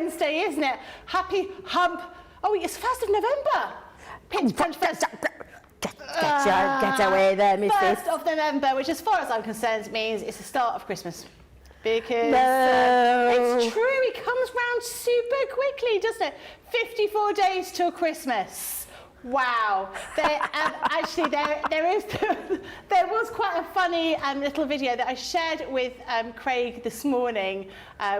Wednesday, isn't it? Happy hump. Oh, it's 1st of November. Pinch, punch, first. Get away there, missus. 1st of November, which as far as I'm concerned means it's the start of Christmas. Because it's true, it comes round super quickly, doesn't it? 54 days till Christmas. Wow. Actually, there was quite a funny little video that I shared with Craig this morning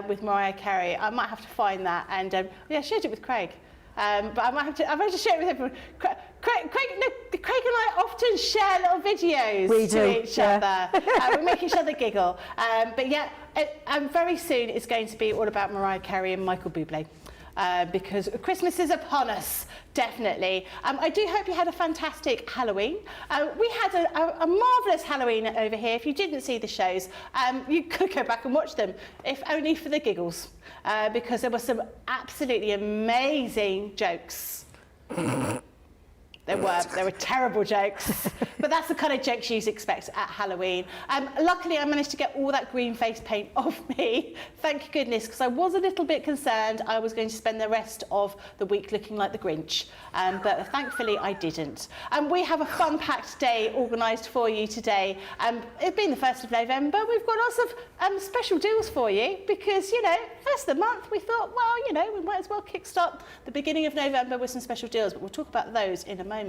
with Mariah Carey. I might have to find that and I shared it with Craig. But I'm going to share it with everyone. Craig and I often share little videos to each other. We make each other giggle. But yeah, very soon it's going to be all about Mariah Carey and Michael Bublé. Because Christmas is upon us, definitely. I do hope you had a fantastic Halloween. We had a marvellous Halloween over here. If you didn't see the shows, you could go back and watch them, if only for the giggles, because there were some absolutely amazing jokes. There were terrible jokes, but that's the kind of jokes you'd expect at Halloween. Luckily, I managed to get all that green face paint off me, thank goodness, because I was a little bit concerned I was going to spend the rest of the week looking like the Grinch, but thankfully I didn't. We have a fun-packed day organised for you today. It being the 1st of November, we've got lots of special deals for you because, you know, 1st of the month, we thought, well, you know, we might as well kickstart the beginning of November with some special deals, but we'll talk about those in a moment.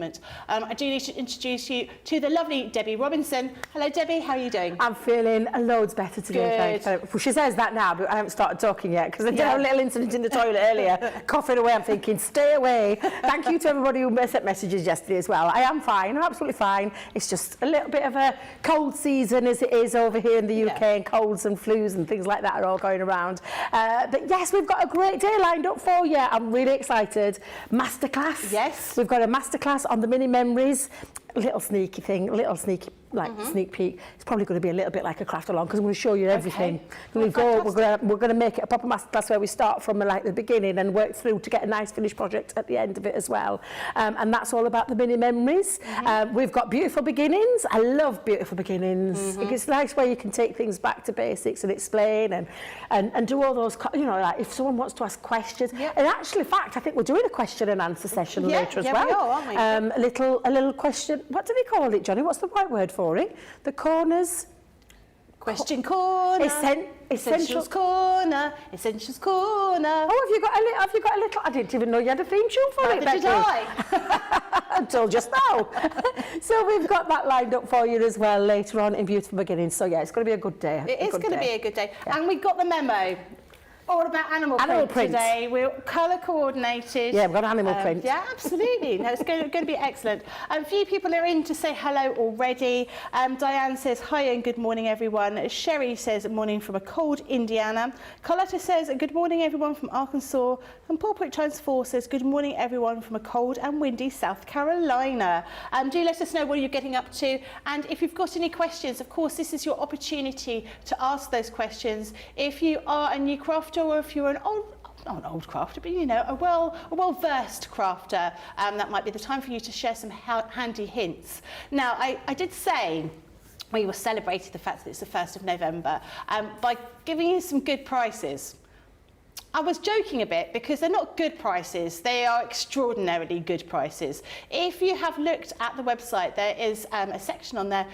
I do need to introduce you to the lovely Debbie Robinson. Hello, Debbie. How are you doing? I'm feeling loads better today. Thanks. Well, she says that now, but I haven't started talking yet because I did have a little incident in the toilet earlier, coughing away. I'm thinking, stay away. Thank you to everybody who sent messages yesterday as well. I am fine. I'm absolutely fine. It's just a little bit of a cold season as it is over here in the UK, and colds and flus and things like that are all going around. But yes, we've got a great day lined up for you. I'm really excited. Masterclass. Yes. We've got a masterclass on the mini memories, little sneaky thing, little sneaky sneak peek. It's probably going to be a little bit like a craft along because I'm going to show you everything. Okay. We're going to make it a proper masterclass where we start from like the beginning and work through to get a nice finished project at the end of it as well. And that's all about the mini memories. We've got beautiful beginnings. I love beautiful beginnings. It's nice where you can take things back to basics and explain and do all those, you know, like if someone wants to ask questions. And actually, in fact, I think we're doing a question and answer session later as well. We are, aren't we? A little question. What do they call it, Johnny? What's the right word for it? The corners. Question corner. Essentials corner. Essentials corner. Oh, have you got a little? I didn't even know you had a theme tune for it, Becky. Did I? Until just now. So we've got that lined up for you as well later on in Beautiful Beginnings. So yeah, it's going to be a good day. It is going to be a good day. Yeah. And we got the memo. All about animal print today. We're colour coordinated. Yeah, we've got animal print. Yeah, absolutely. No, it's going to be excellent. A few people are in to say hello already. Diane says hi and good morning, everyone. Sherry says morning from a cold Indiana. Carlotta says good morning, everyone from Arkansas. And Paul Put Times 4 says good morning, everyone from a cold and windy South Carolina. Do let us know what you're getting up to. And if you've got any questions, of course, this is your opportunity to ask those questions. If you are a new crafter, or if you're not an old crafter, but you know, a well-versed crafter, that might be the time for you to share some handy hints. Now, I did say we were celebrating the fact that it's the 1st of November by giving you some good prices. I was joking a bit because they're not good prices, they are extraordinarily good prices. If you have looked at the website, there is a section on there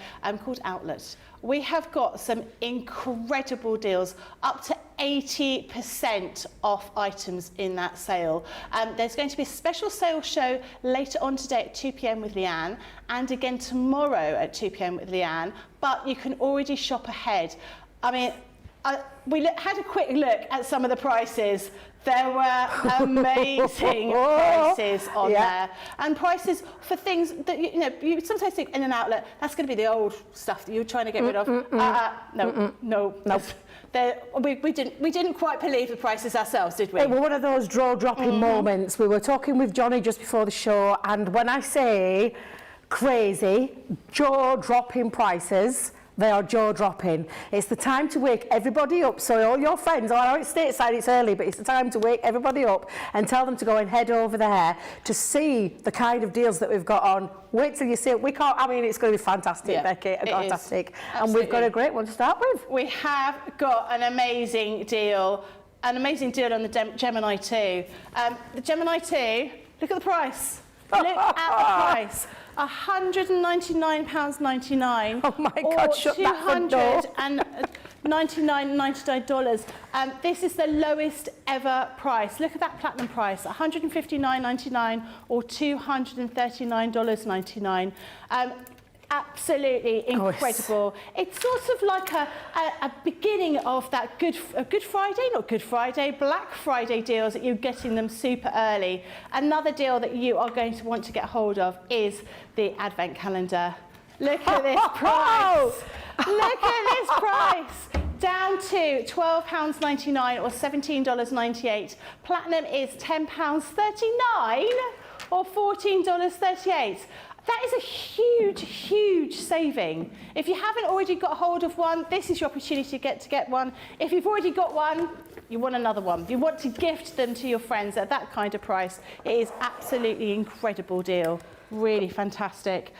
called Outlet. We have got some incredible deals, up to 80% off items in that sale. There's going to be a special sales show later on today at 2 p.m. with Leanne, and again tomorrow at 2 p.m. with Leanne, but you can already shop ahead. I mean, we had a quick look at some of the prices. There were amazing prices on there, and prices for things that you know you sometimes think in an outlet that's going to be the old stuff that you're trying to get rid of. No. We didn't quite believe the prices ourselves, did we? It was one of those jaw-dropping moments. We were talking with Johnny just before the show, and when I say crazy, jaw-dropping prices, they are jaw-dropping. It's the time to wake everybody up. So all your friends, I know it's stateside, it's early, but it's the time to wake everybody up and tell them to go and head over there to see the kind of deals that we've got on. Wait till you see it. It's going to be fantastic, Becky. Fantastic. And we've got a great one to start with. We have got an amazing deal. an amazing deal on the Gemini 2. The Gemini 2, look at the price. Look at the price. £199.99. Oh my God, shut that front door. $99. This is the lowest ever price. Look at that platinum price, $159.99 or $239.99. Absolutely incredible. It's sort of like a beginning of that Good Friday, not Good Friday, Black Friday deals that you're getting them super early. Another deal that you are going to want to get hold of is the Advent calendar. Look at this price. Look at this price. Down to £12.99 or $17.98. Platinum is £10.39 or $14.38. That is a huge, huge saving. If you haven't already got hold of one, this is your opportunity to get one. If you've already got one, you want another one. You want to gift them to your friends at that kind of price. It is absolutely incredible deal. Really fantastic.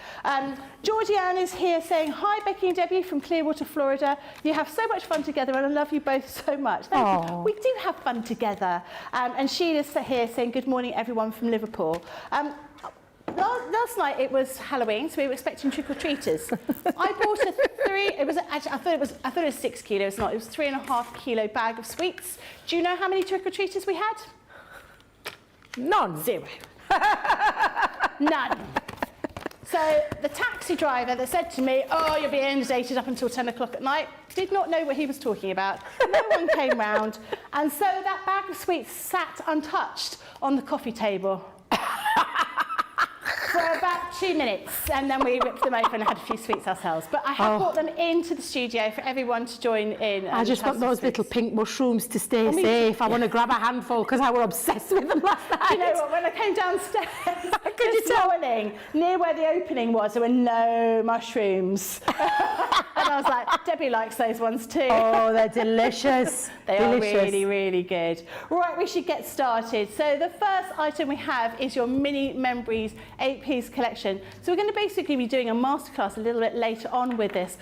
Georgie Ann is here saying, hi, Becky and Debbie from Clearwater, Florida. You have so much fun together and I love you both so much. Thank you. We do have fun together. And Sheila's here saying, good morning, everyone from Liverpool. Last night it was Halloween, so we were expecting trick-or-treaters. I bought a I thought it was 6 kilos, not. It was 3.5 kilo bag of sweets. Do you know how many trick-or-treaters we had? None. 0. None. So the taxi driver that said to me, oh, you'll be inundated up until 10 o'clock at night, did not know what he was talking about. No one came round. And so that bag of sweets sat untouched on the coffee table. For about 2 minutes, and then we ripped them open and had a few sweets ourselves. But I have brought them into the studio for everyone to join in. I just want those little pink mushrooms to stay safe. I want to grab a handful because I was obsessed with them last night. You know what, when I came downstairs this morning, near where the opening was, there were no mushrooms. And I was like, Debbie likes those ones too. Oh, they're delicious. They are really, really good. Right, we should get started. So the first item we have is your Mini Memories 8-piece collection. So we're going to basically be doing a masterclass a little bit later on with this.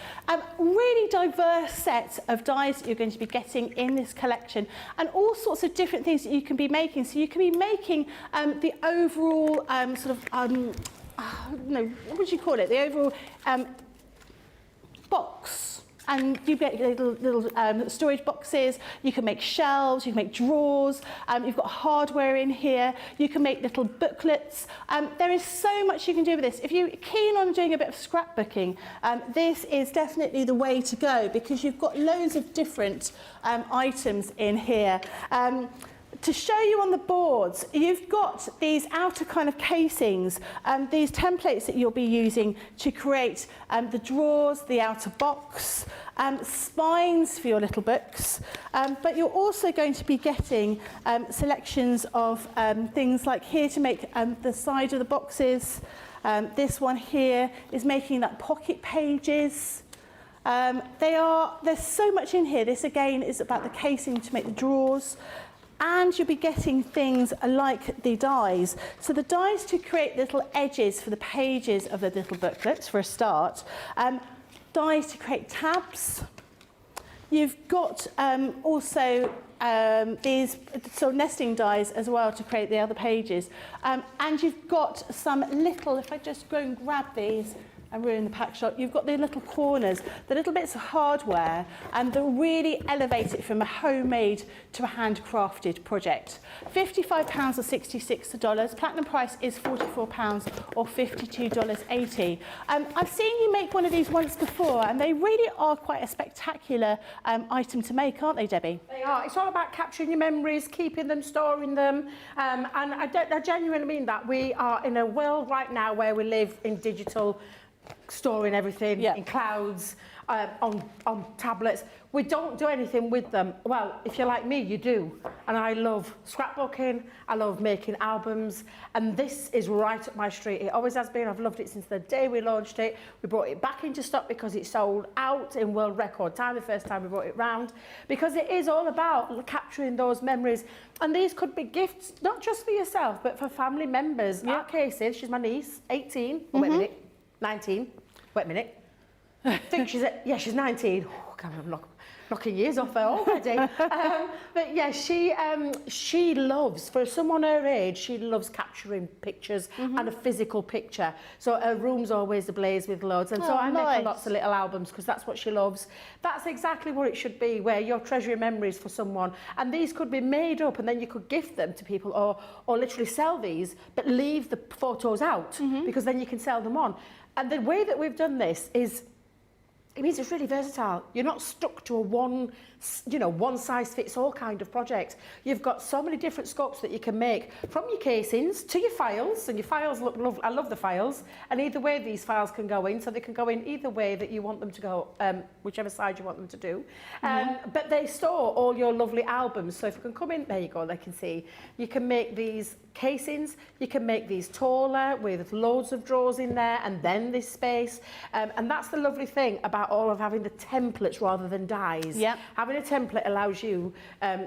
Really diverse set of dies that you're going to be getting in this collection, and all sorts of different things that you can be making. So you can be making the overall what would you call it? The overall box. And you get little storage boxes, you can make shelves, you can make drawers, you've got hardware in here, you can make little booklets. There is so much you can do with this. If you're keen on doing a bit of scrapbooking, this is definitely the way to go because you've got loads of different items in here. To show you on the boards, you've got these outer kind of casings, these templates that you'll be using to create the drawers, the outer box, spines for your little books, but you're also going to be getting selections of things like here to make the side of the boxes. This one here is making that pocket pages. There's so much in here. This again is about the casing to make the drawers. And you'll be getting things like the dies. So the dies to create little edges for the pages of the little booklets for a start. Dies to create tabs. You've got also these sort of nesting dies as well to create the other pages. And you've got some little, if I just go and grab these, and we're in the pack shop, you've got the little corners, the little bits of hardware, and they'll really elevate it from a homemade to a handcrafted project. £55 or $66. Platinum price is £44 or $52.80. I've seen you make one of these once before, and they really are quite a spectacular item to make, aren't they, Debbie? They are. It's all about capturing your memories, keeping them, storing them, and I genuinely mean that. We are in a world right now where we live in digital, storing everything in clouds, on tablets. We don't do anything with them. Well, if you're like me, you do. And I love scrapbooking, I love making albums, and this is right up my street. It always has been. I've loved it since the day we launched it. We brought it back into stock because it sold out in world record time the first time we brought it round, because it is all about capturing those memories. And these could be gifts, not just for yourself, but for family members. Our Casey, she's my niece, 18. Oh, wait a minute. 19. Wait a minute. I think she's 19. Oh, God, I'm not. knocking years off her already. But yeah, she loves, for someone her age, she loves capturing pictures and a physical picture. So her room's always ablaze with loads. And so I make her lots of little albums because that's what she loves. That's exactly what it should be, where you're treasuring memories for someone. And these could be made up and then you could gift them to people or literally sell these, but leave the photos out because then you can sell them on. And the way that we've done this is, it means it's really versatile. You're not stuck to a one size fits all kind of project. You've got so many different scopes that you can make, from your casings to your files, and your files look lovely. I love the files, and either way these files can go in, so they can go in either way that you want them to go, whichever side you want them to do. But they store all your lovely albums, so if you can come in, there you go, they can see. You can make these casings, you can make these taller with loads of drawers in there, and then this space. And that's the lovely thing about all of having the templates rather than dies. Yep. Having a template allows you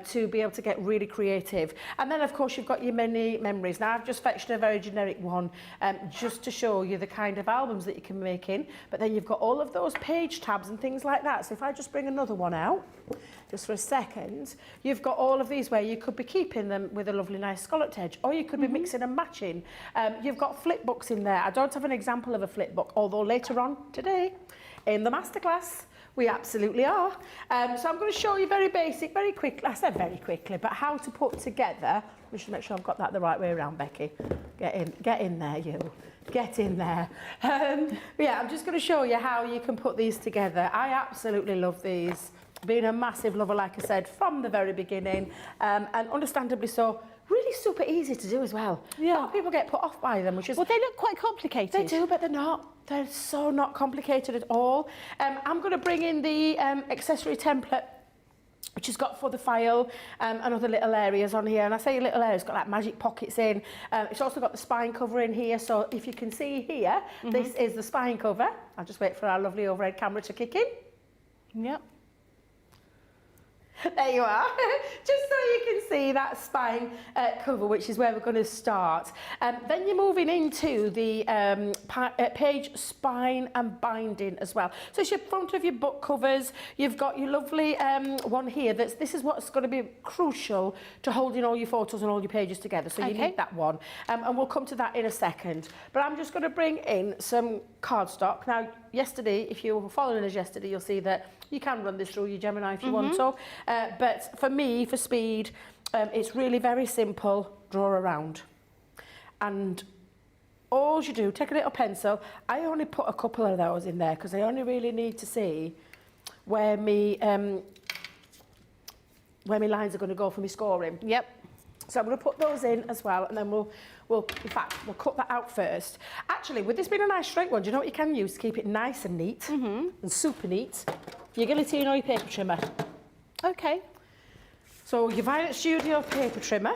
to be able to get really creative. And then of course you've got your mini memories. Now I've just fetched a very generic one just to show you the kind of albums that you can make in, but then you've got all of those page tabs and things like that. So if I just bring another one out, just for a second, you've got all of these where you could be keeping them with a lovely nice scalloped edge, or you could be mixing and matching. You've got flip books in there. I don't have an example of a flip book, although later on today in the masterclass we absolutely are. So I'm going to show you very basic, very quickly, I said very quickly, but how to put together. Let me just make sure I've got that the right way around, Becky. Get in there, you. Get in there. Yeah, I'm just going to show you how you can put these together. I absolutely love these. Being a massive lover, like I said, from the very beginning, and understandably so, really super easy to do as well. Yeah. A lot of people get put off by them, which is... Well, they look quite complicated. They do, but they're not. They're so not complicated at all. I'm going to bring in the accessory template, which has got for the file and other little areas on here. And I say little areas, got like magic pockets in. It's also got the spine cover in here. So if you can see here, this is the spine cover. I'll just wait for our lovely overhead camera to kick in. Yep. There you are, just so you can see that spine cover, which is where we're going to start. Then you're moving into the page spine and binding as well. So it's your front of your book covers. You've got your lovely one here. This is what's going to be crucial to holding all your photos and all your pages together. So you need that one. And we'll come to that in a second. But I'm just going to bring in some cardstock. Now, yesterday, if you were following us yesterday, you'll see that you can run this through your Gemini if you want to. But for me, for speed, it's really very simple. Draw around. And all you do, take a little pencil. I only put a couple of those in there because I only really need to see where my lines are going to go for my scoring. Yep. So I'm going to put those in as well, and then we'll cut that out first. Actually, with this being a nice straight one, do you know what you can use to keep it nice and neat and super neat? Your guillotine or your paper trimmer. Okay. So your Violet Studio paper trimmer,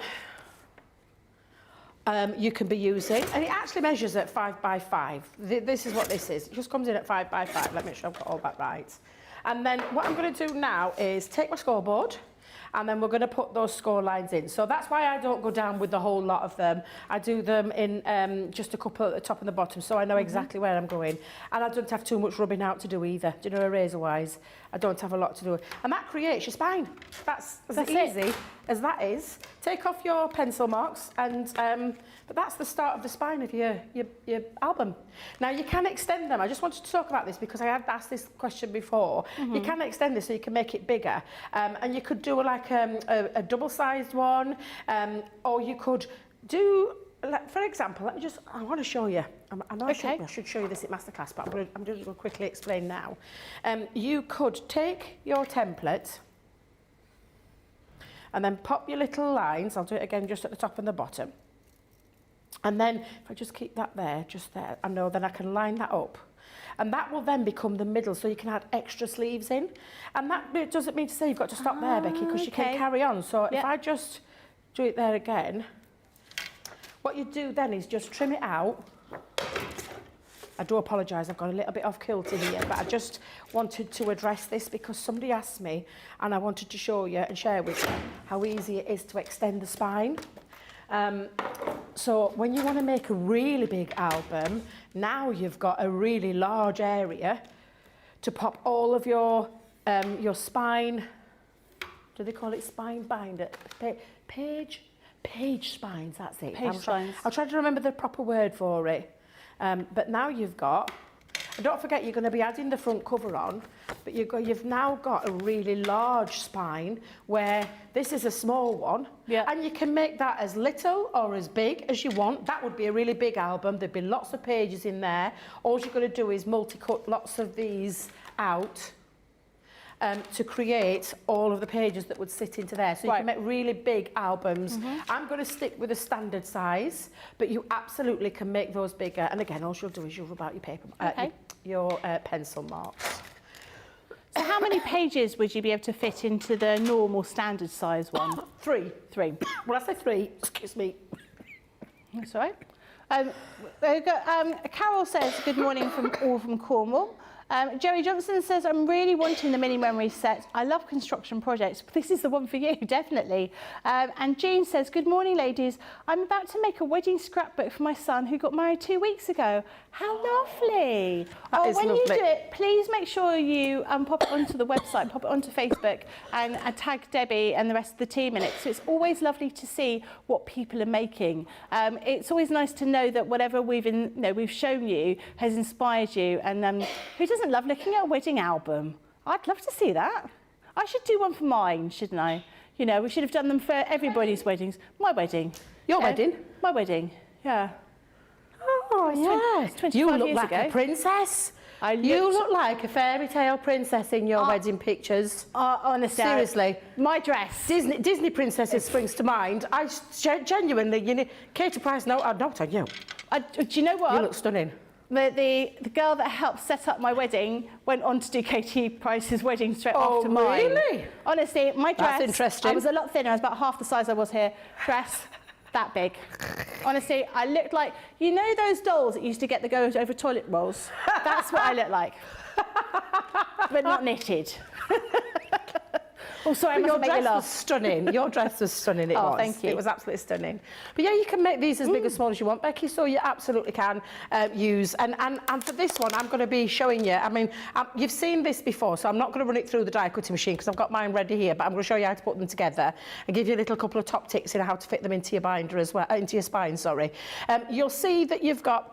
you can be using, and it actually measures at 5 by 5. This is what this is. It just comes in at 5 by 5. Let me make sure I've got all that right. And then what I'm going to do now is take my scoreboard, and then we're going to put those score lines in. So that's why I don't go down with the whole lot of them. I do them in just a couple at the top and the bottom, so I know exactly where I'm going. And I don't have too much rubbing out to do either. Do you know, eraser-wise? I don't have a lot to do. And that creates your spine. That's easy as that is. Take off your pencil marks, and but that's the start of the spine of your album. Now, you can extend them. I just wanted to talk about this because I had asked this question before. You can extend this so you can make it bigger. And you could do like a double-sized one, or you could do, for example, I want to show you. I know I should show you this at Masterclass, but I'm just going to quickly explain now. You could take your template and then pop your little lines. I'll do it again just at the top and the bottom. And then if I just keep that there, just there, I know then I can line that up. And that will then become the middle, so you can add extra sleeves in. And that doesn't mean to say you've got to stop there, Becky, because you can carry on. So if I just do it there again, what you do then is just trim it out. I do apologise, I've got a little bit off kilter here, but I just wanted to address this because somebody asked me, and I wanted to show you and share with you how easy it is to extend the spine. So when you want to make a really big album, now you've got a really large area to pop all of your your spine, do they call it spine binder? Page spines, that's it. Page spines. I'll try to remember the proper word for it. But now you've got, and don't forget you're going to be adding the front cover on, but you've now got a really large spine where this is a small one. Yeah. And you can make that as little or as big as you want. That would be a really big album. There'd be lots of pages in there. All you're going to do is multi-cut lots of these out to create all of the pages that would sit into there. So you can make really big albums. I'm going to stick with a standard size, but you absolutely can make those bigger. And again, all you'll do is you'll rub out your paper, your pencil marks. So how many pages would you be able to fit into the normal standard size one? Three. Well, I say 3, excuse me. That's all right. Carol says, good morning from Cornwall. Jerry Johnson says, I'm really wanting the mini memory set. I love construction projects. This is the one for you, definitely. And Jean says, good morning, ladies. I'm about to make a wedding scrapbook for my son who got married 2 weeks ago. How lovely. That is when lovely. you do it, please make sure you pop it onto the website, pop it onto Facebook and tag Debbie and the rest of the team in it. So it's always lovely to see what people are making. It's always nice to know that whatever we've shown you has inspired you. And who doesn't love looking at a wedding album? I'd love to see that. I should do one for mine, shouldn't I? You know, we should have done them for everybody's weddings. My wedding. Your wedding? My wedding, yeah. Oh, yeah. 25 you look years like ago. a princess. You look like a fairy tale princess in your wedding pictures. Honestly. Seriously. My dress. Disney princesses springs to mind. I genuinely, Katie Price, no, I'm not on you. Do you know what? You look stunning. The girl that helped set up my wedding went on to do Katie Price's wedding straight after mine. Really? Honestly, my dress. That's interesting. I was a lot thinner. I was about half the size I was here. Dress. That big. Honestly, I looked like, you know those dolls that used to get the go over toilet rolls? That's what I look like. But not knitted. Oh, sorry, I must make you laugh. Was stunning. Your dress was stunning, it was. Thank you. It was absolutely stunning. But yeah, you can make these as big or small as you want, Becky, so you absolutely can use. And for this one, I'm going to be showing you, I mean, you've seen this before, so I'm not going to run it through the die cutting machine because I've got mine ready here, but I'm going to show you how to put them together and give you a little couple of top tips in how to fit them into your binder as well, into your spine, sorry. You'll see that you've got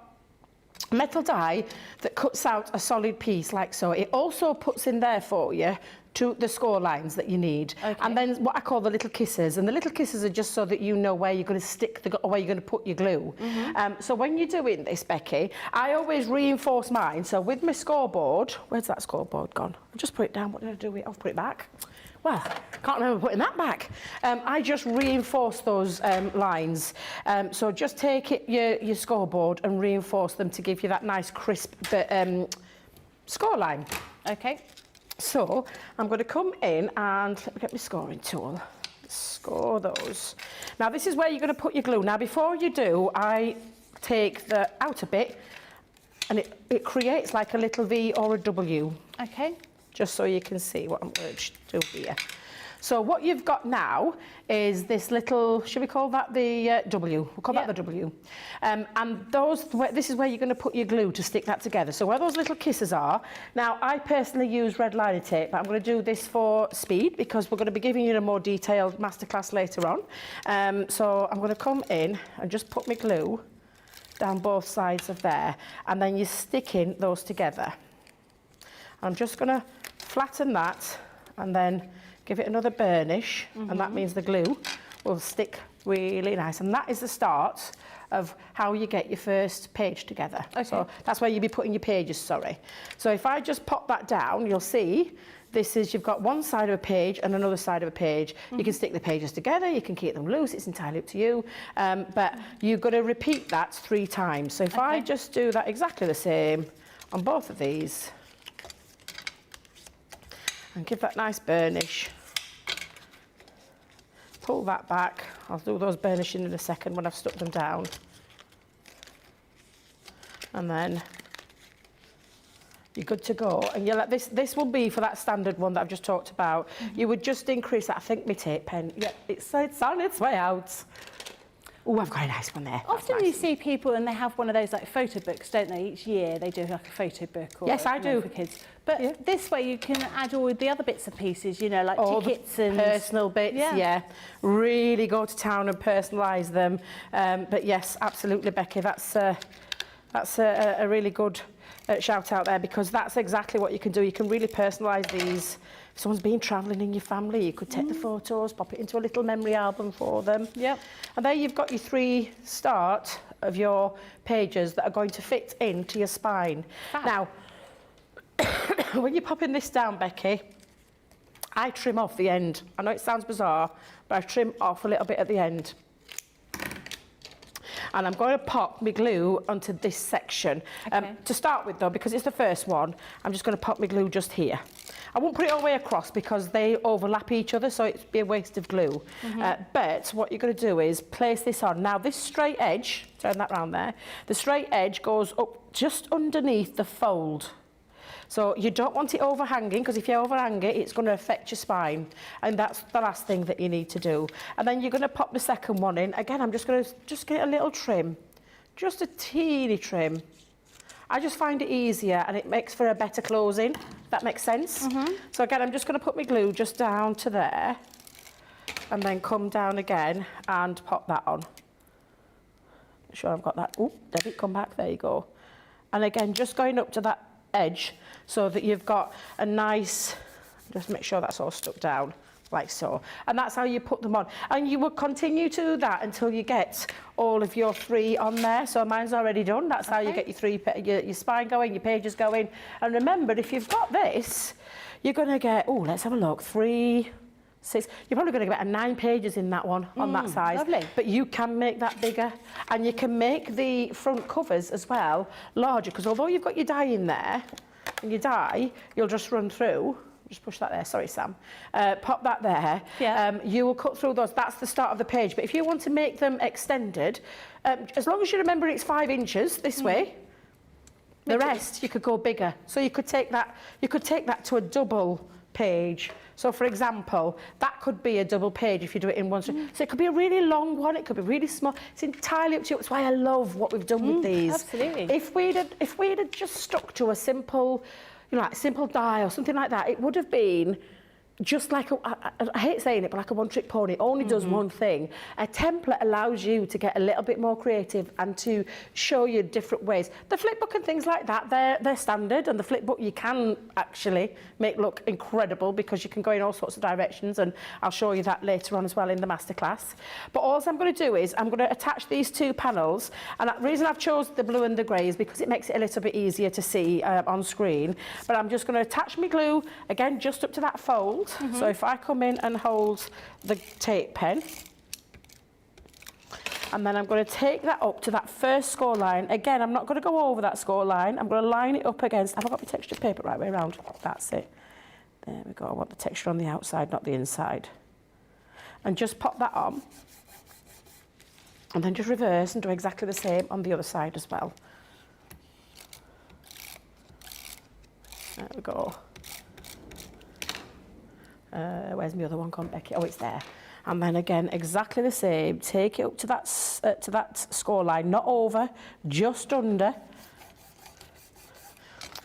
metal die that cuts out a solid piece like so. It also puts in there for you to the score lines that you need. Okay. And then what I call the little kisses. And the little kisses are just so that you know where you're going to stick or where you're going to put your glue. So when you're doing this, Becky, I always reinforce mine. So with my scoreboard, where's that scoreboard gone? I just put it down. What did I do with it? I'll put it back. Well, can't remember putting that back. I just reinforce those lines. So just take your scoreboard and reinforce them to give you that nice crisp score line. Okay. So I'm going to come in and let me get my scoring tool. Score those. Now this is where you're going to put your glue. Now before you do, I take the outer bit and it creates like a little V or a W. Okay. Just so you can see what I'm going to do here. So what you've got now is this little, should we call that the W? We'll call that the W. And this is where you're going to put your glue to stick that together. So where those little kisses are, now I personally use red liner tape, but I'm going to do this for speed because we're going to be giving you a more detailed masterclass later on. So I'm going to come in and just put my glue down both sides of there, and then you're sticking those together. I'm just going to flatten that and then give it another burnish, and that means the glue will stick really nice. And that is the start of how you get your first page together. Okay. So that's where you'll be putting your pages, sorry. So if I just pop that down, you'll see this is, you've got one side of a page and another side of a page. You can stick the pages together, you can keep them loose, it's entirely up to you. But you've got to repeat that 3 times. So if I just do that exactly the same on both of these, and give that nice burnish. Pull that back. I'll do those burnishing in a second when I've stuck them down. And then you're good to go. And you'll let this will be for that standard one that I've just talked about. You would just increase that. I think my tape pen, it's on its way out. Oh, I've got a nice one there. Often That's you nice. see people and they have one of those like photo books, don't they? Each year they do like a photo book. Or, Yes, I do. For kids. But this way you can add all the other bits and pieces, you know, like all tickets the and personal bits. Yeah, really go to town and personalise them. But yes, absolutely, Becky. That's a really good shout out there, because that's exactly what you can do. You can really personalise these. If someone's been travelling in your family, you could take the photos, pop it into a little memory album for them. Yep. And there you've got your 3 start of your pages that are going to fit into your spine. Fab. Now, when you're popping this down, Becky, I trim off the end. I know it sounds bizarre, but I trim off a little bit at the end. And I'm going to pop my glue onto this section. Okay. To start with, though, because it's the first one, I'm just going to pop my glue just here. I won't put it all the way across because they overlap each other, so it'd be a waste of glue. But what you're going to do is place this on. Now, this straight edge, turn that round there, the straight edge goes up just underneath the fold. So you don't want it overhanging, because if you overhang it, it's going to affect your spine. And that's the last thing that you need to do. And then you're going to pop the second one in. Again, I'm just going to get a little trim, just a teeny trim. I just find it easier and it makes for a better closing, if that makes sense. So again, I'm just going to put my glue just down to there and then come down again and pop that on. Make sure I've got that. Oh, Debby, come back. There you go. And again, just going up to that edge so that you've got a nice, just make sure that's all stuck down like so. And that's how you put them on. And you will continue to do that until you get all of your 3 on there. So mine's already done. That's how you get your spine going, your pages going. And remember, if you've got this, you're going to get, oh, let's have a look, 3, 6, you're probably going to get about 9 pages in that one on that size. Lovely. But you can make that bigger, and you can make the front covers as well larger, because although you've got your die in there, and your die, you'll just run through. Just push that there, sorry Sam. Pop that there. Yeah. You will cut through those, that's the start of the page. But if you want to make them extended, as long as you remember it's 5 inches this way, the rest you could go bigger. So you could take that to a double page. So for example, that could be a double page if you do it in one. So it could be a really long one, it could be really small. It's entirely up to you. That's why I love what we've done with these. Absolutely. If we'd have just stuck to a simple, you know, like a simple die or something like that, it would have been just like I hate saying it, but like a one-trick pony. It only does one thing. A template allows you to get a little bit more creative and to show you different ways. The flip book and things like that, they're standard, and the flip book you can actually make look incredible because you can go in all sorts of directions, and I'll show you that later on as well in the masterclass. But all I'm going to do is I'm going to attach these 2 panels, and the reason I've chosen the blue and the grey is because it makes it a little bit easier to see on screen. But I'm just going to attach my glue again just up to that fold. So if I come in and hold the tape pen, and then I'm going to take that up to that first score line. Again, I'm not going to go over that score line. I'm going to line it up against, have I got my textured paper right way around? That's it. There we go. I want the texture on the outside, not the inside. And just pop that on. And then just reverse and do exactly the same on the other side as well. There we go. Where's my other one gone, Becky? Oh, it's there. And then again, exactly the same. Take it up to that score line, not over, just under.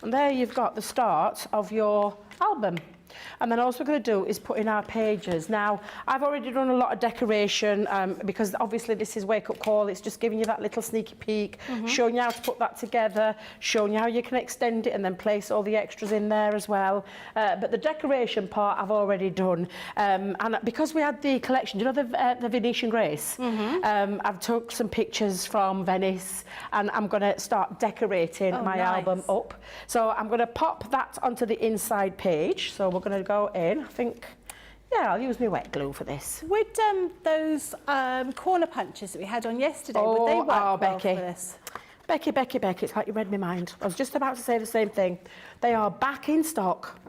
And there you've got the start of your album. And then all we're going to do is put in our pages. Now, I've already done a lot of decoration because obviously this is Wake Up Call. It's just giving you that little sneaky peek, showing you how to put that together, showing you how you can extend it and then place all the extras in there as well. But the decoration part I've already done. And because we had the collection, do you know the Venetian Grace? I've took some pictures from Venice and I'm going to start decorating my album up. So I'm going to pop that onto the inside page. So we're going to go in, I think, yeah, I'll use my wet glue for this. Would those corner punches that we had on yesterday, would they work well Becky. for this? Becky, it's like you read my mind. I was just about to say the same thing. They are back in stock.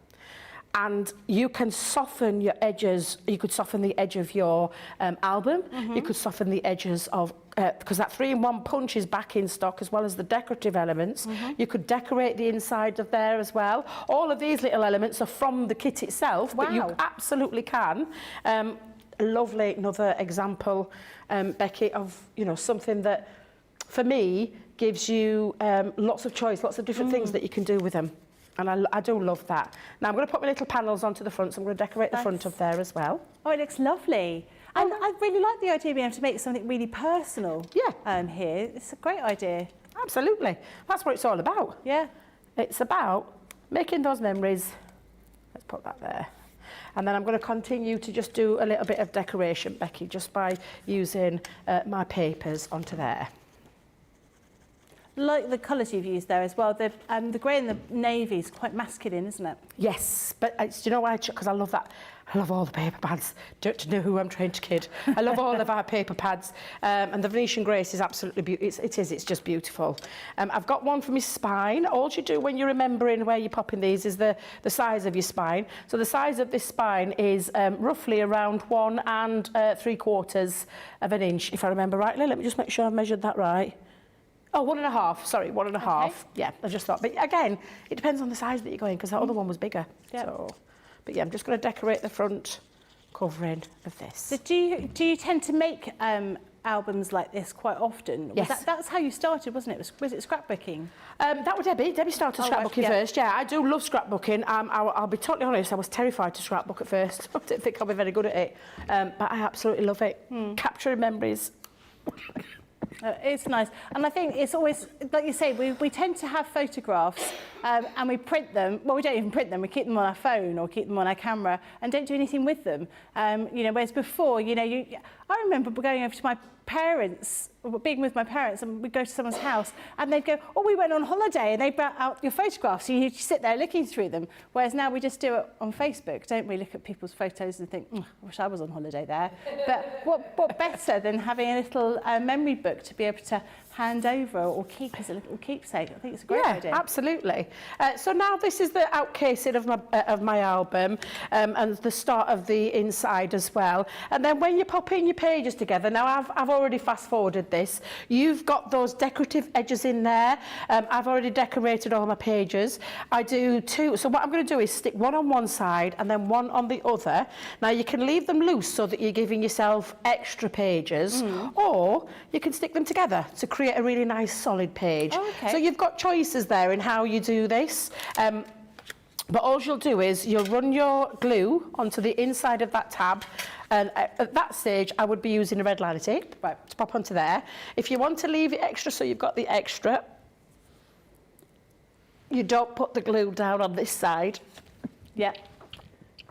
And you can soften your edges. You could soften the edge of your album. You could soften the edges of, because that 3-in-1 punch is back in stock as well as the decorative elements. You could decorate the inside of there as well. All of these little elements are from the kit itself, but you absolutely can lovely, another example, Becky, of, you know, something that, for me, gives you lots of choice, lots of different things that you can do with them. And I do love that. Now I'm going to put my little panels onto the front, so I'm going to decorate the front of there as well. Oh, it looks lovely. And I really like the idea of being able to make something really personal. Yeah. Here. It's a great idea. Absolutely. That's what it's all about. Yeah. It's about making those memories. Let's put that there. And then I'm going to continue to just do a little bit of decoration, Becky, just by using my papers onto there. Like the colours you've used there as well. The grey and the navy is quite masculine, isn't it? Yes, but do you know why? Because I love that. I love all the paper pads. Don't know who I'm trying to kid. I love all of our paper pads. And the Venetian Grace is absolutely beautiful. It's just beautiful. I've got one for my spine. All you do when you're remembering where you're popping these is the size of your spine. So the size of this spine is roughly around 1 3/4 of an inch, if I remember rightly. Let me just make sure I've measured that right. Oh, 1.5, sorry, 1.5. Okay. Yeah, I just thought. But again, it depends on the size that you're going, because that other one was bigger. Yep. So, but yeah, I'm just going to decorate the front covering of this. So do you tend to make albums like this quite often? Yes. That's how you started, wasn't it? Was it scrapbooking? That was Debbie. Debbie started scrapbooking first. Yeah, I do love scrapbooking. I'll be totally honest, I was terrified to scrapbook at first. I didn't think I'd be very good at it. But I absolutely love it. Capturing memories. It's nice, and I think it's always, like you say, we tend to have photographs and we print them. Well, we don't even print them, we keep them on our phone or keep them on our camera and don't do anything with them. You know, whereas before, you know, I remember going over to my parents, being with my parents, and we'd go to someone's house and they'd go, oh, we went on holiday, and they brought out your photographs, so you sit there looking through them, whereas now we just do it on Facebook, don't we? Look at people's photos and think, I wish I was on holiday there. But what better than having a little memory book to be able to hand over or keep as a little keepsake? I think it's a great idea. Yeah, absolutely. So now this is the outcasing of my album and the start of the inside as well. And then when you're popping your pages together, now I've already fast forwarded this. You've got those decorative edges in there. I've already decorated all my pages. I do two. So what I'm going to do is stick one on one side and then one on the other. Now you can leave them loose so that you're giving yourself extra pages, or you can stick them together to create a really nice solid page. Oh, okay. So you've got choices there in how you do this. But all you'll do is you'll run your glue onto the inside of that tab, and at that stage I would be using a red liner tape to pop onto there. If you want to leave it extra so you've got the extra, you don't put the glue down on this side. Yeah.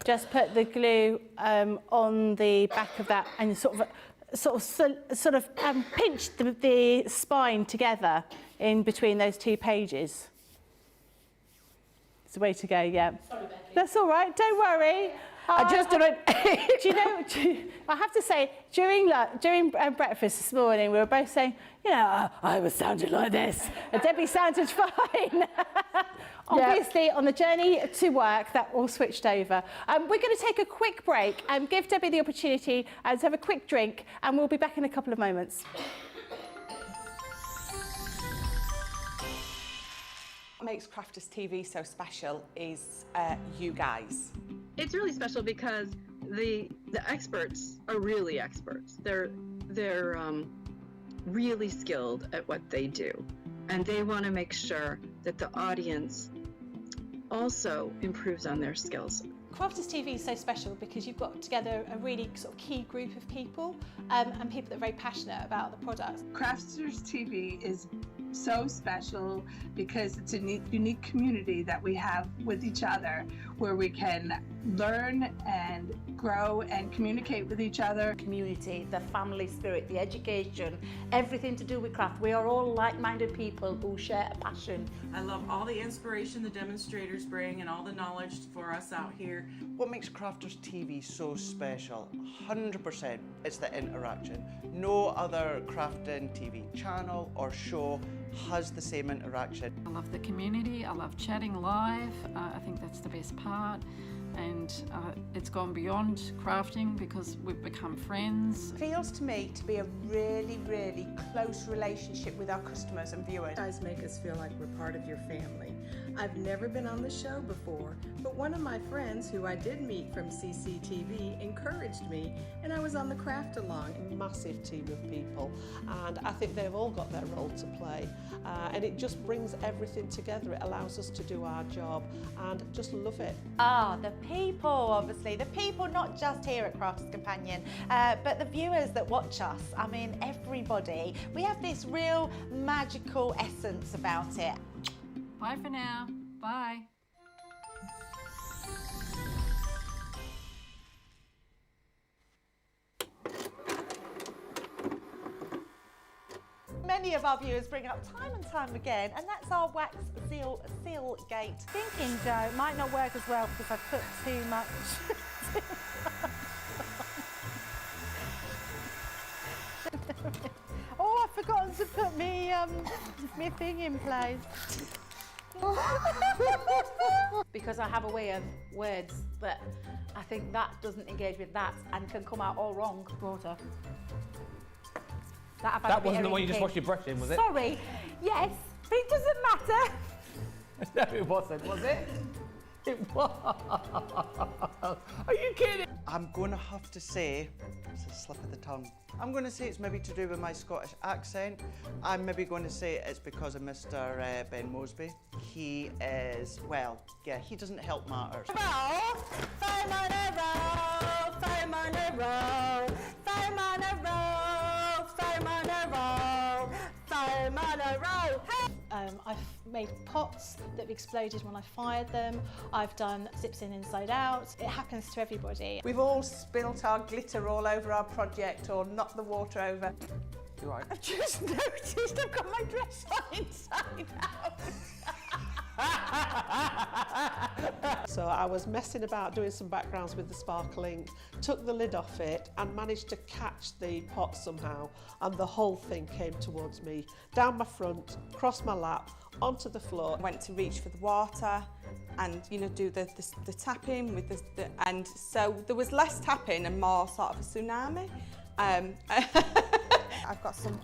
Just put the glue on the back of that and sort of pinch the spine together in between those two pages. It's the way to go, yeah. Sorry, Becky. That's all right, don't worry. I just do it. Do you know, I have to say, during breakfast this morning, we were both saying, you know, I was sounding like this, and Debbie sounded fine. Obviously, on the journey to work, that all switched over. We're going to take a quick break and give Debbie the opportunity to have a quick drink, and we'll be back in a couple of moments. What makes Crafters TV so special is you guys. It's really special because the experts are really experts. They're really skilled at what they do, and they want to make sure that the audience also improves on their skills. Crafters TV is so special because you've got together a really sort of key group of people and people that are very passionate about the products. Crafters TV is so special because it's a unique community that we have with each other, where we can learn and grow and communicate with each other. Community, the family spirit, the education, everything to do with craft. We are all like-minded people who share a passion. I love all the inspiration the demonstrators bring and all the knowledge for us out here. What makes Crafters TV so special? 100% it's the interaction. No other crafting TV channel or show has the same interaction. I love the community, I love chatting live, I think that's the best part. and it's gone beyond crafting because we've become friends. It feels to me to be a really, really close relationship with our customers and viewers. You guys make us feel like we're part of your family. I've never been on the show before, but one of my friends who I did meet from CCTV encouraged me, and I was on the craft along. Massive team of people, and I think they've all got their role to play, and it just brings everything together. It allows us to do our job and just love it. The people, obviously. The people not just here at Crafts Companion, but the viewers that watch us. I mean, everybody. We have this real magical essence about it. Bye for now. Bye. Many of our viewers bring up time and time again, and that's our wax seal gate. Thinking, Joe, it might not work as well because I've put too much. Oh, I've forgotten to put me thing in place. Because I have a way of words that I think that doesn't engage with that and can come out all wrong. Water. That wasn't the one you just washed your brush in, was it? Sorry. Yes, but it doesn't matter. No, it wasn't, was it? It was. Are you kidding? I'm going to have to say, it's a slip of the tongue. I'm going to say it's maybe to do with my Scottish accent. I'm maybe going to say it's because of Mr. Ben Mosby. He is, well, yeah, he doesn't help matters. I've made pots that have exploded when I fired them. I've done zips in inside out. It happens to everybody. We've all spilt our glitter all over our project or knocked the water over. You're right. I've just noticed I've got my dress on inside out. So I was messing about doing some backgrounds with the sparkling, took the lid off it and managed to catch the pot somehow, and the whole thing came towards me, down my front, across my lap, onto the floor. I went to reach for the water and, you know, do the tapping with the and so there was less tapping and more sort of a tsunami. I've got some.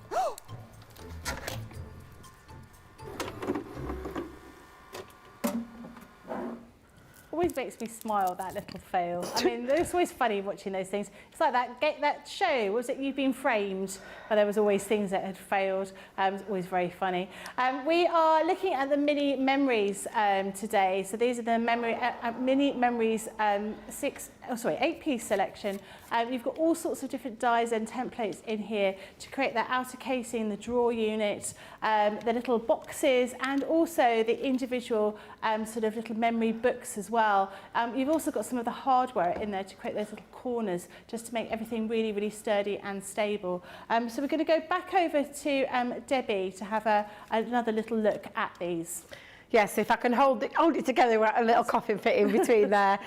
Always makes me smile, that little fail. I mean, it's always funny watching those things. It's like that show, was it You've Been Framed? Where there was always things that had failed. It was always very funny. We are looking at the mini memories today. So these are the mini memories 8-piece selection. You've got all sorts of different dies and templates in here to create that outer casing, the drawer unit, the little boxes, and also the individual sort of little memory books as well. You've also got some of the hardware in there to create those little corners just to make everything really, really sturdy and stable. So we're going to go back over to Debbie to have another little look at these. Yes, if I can hold it together with a little coffin fit in between there.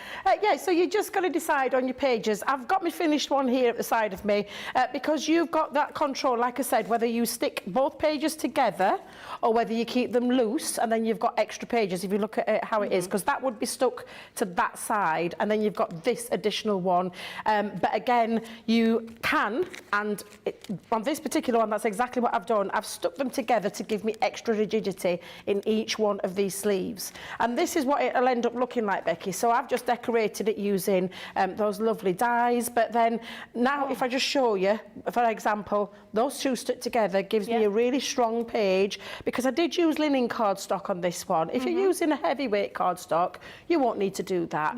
Yeah, so you're just going to decide on your pages. I've got my finished one here at the side of me because you've got that control, like I said, whether you stick both pages together or whether you keep them loose and then you've got extra pages if you look at it how it is, because that would be stuck to that side and then you've got this additional one. But again, you can, and on this particular one, that's exactly what I've done. I've stuck them together to give me extra rigidity in each one of these sleeves, and this is what it'll end up looking like, Becky. So I've just decorated it using those lovely dies, but then now if I just show you, for example, those two stuck together gives me a really strong page, because I did use linen cardstock on this one. If you're using a heavyweight cardstock, you won't need to do that.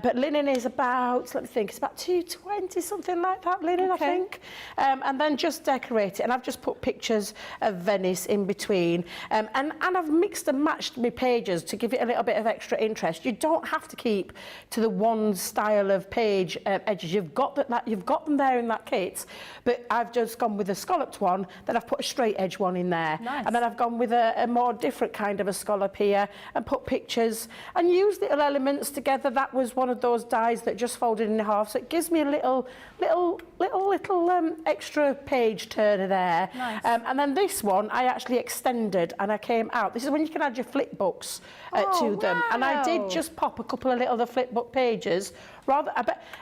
But linen is about, let me think, it's about 220, something like that, linen, I think. And then just decorate it, and I've just put pictures of Venice in between, and I've mixed and matched my pages to give it a little bit of extra interest. You don't have to keep to the one style of page edges. You've got them there in that kit, but I've just gone with a scalloped one, then I've put a straight edge one in there. Nice. And then I've gone with a more different kind of a scallop here and put pictures and used little elements together. That was one of those dies that just folded in half, so it gives me a little extra page turner there. Nice. And then this one I actually extended and I came out. This is when you can add your flip books to them. And I did just pop a couple of little the flip book pages.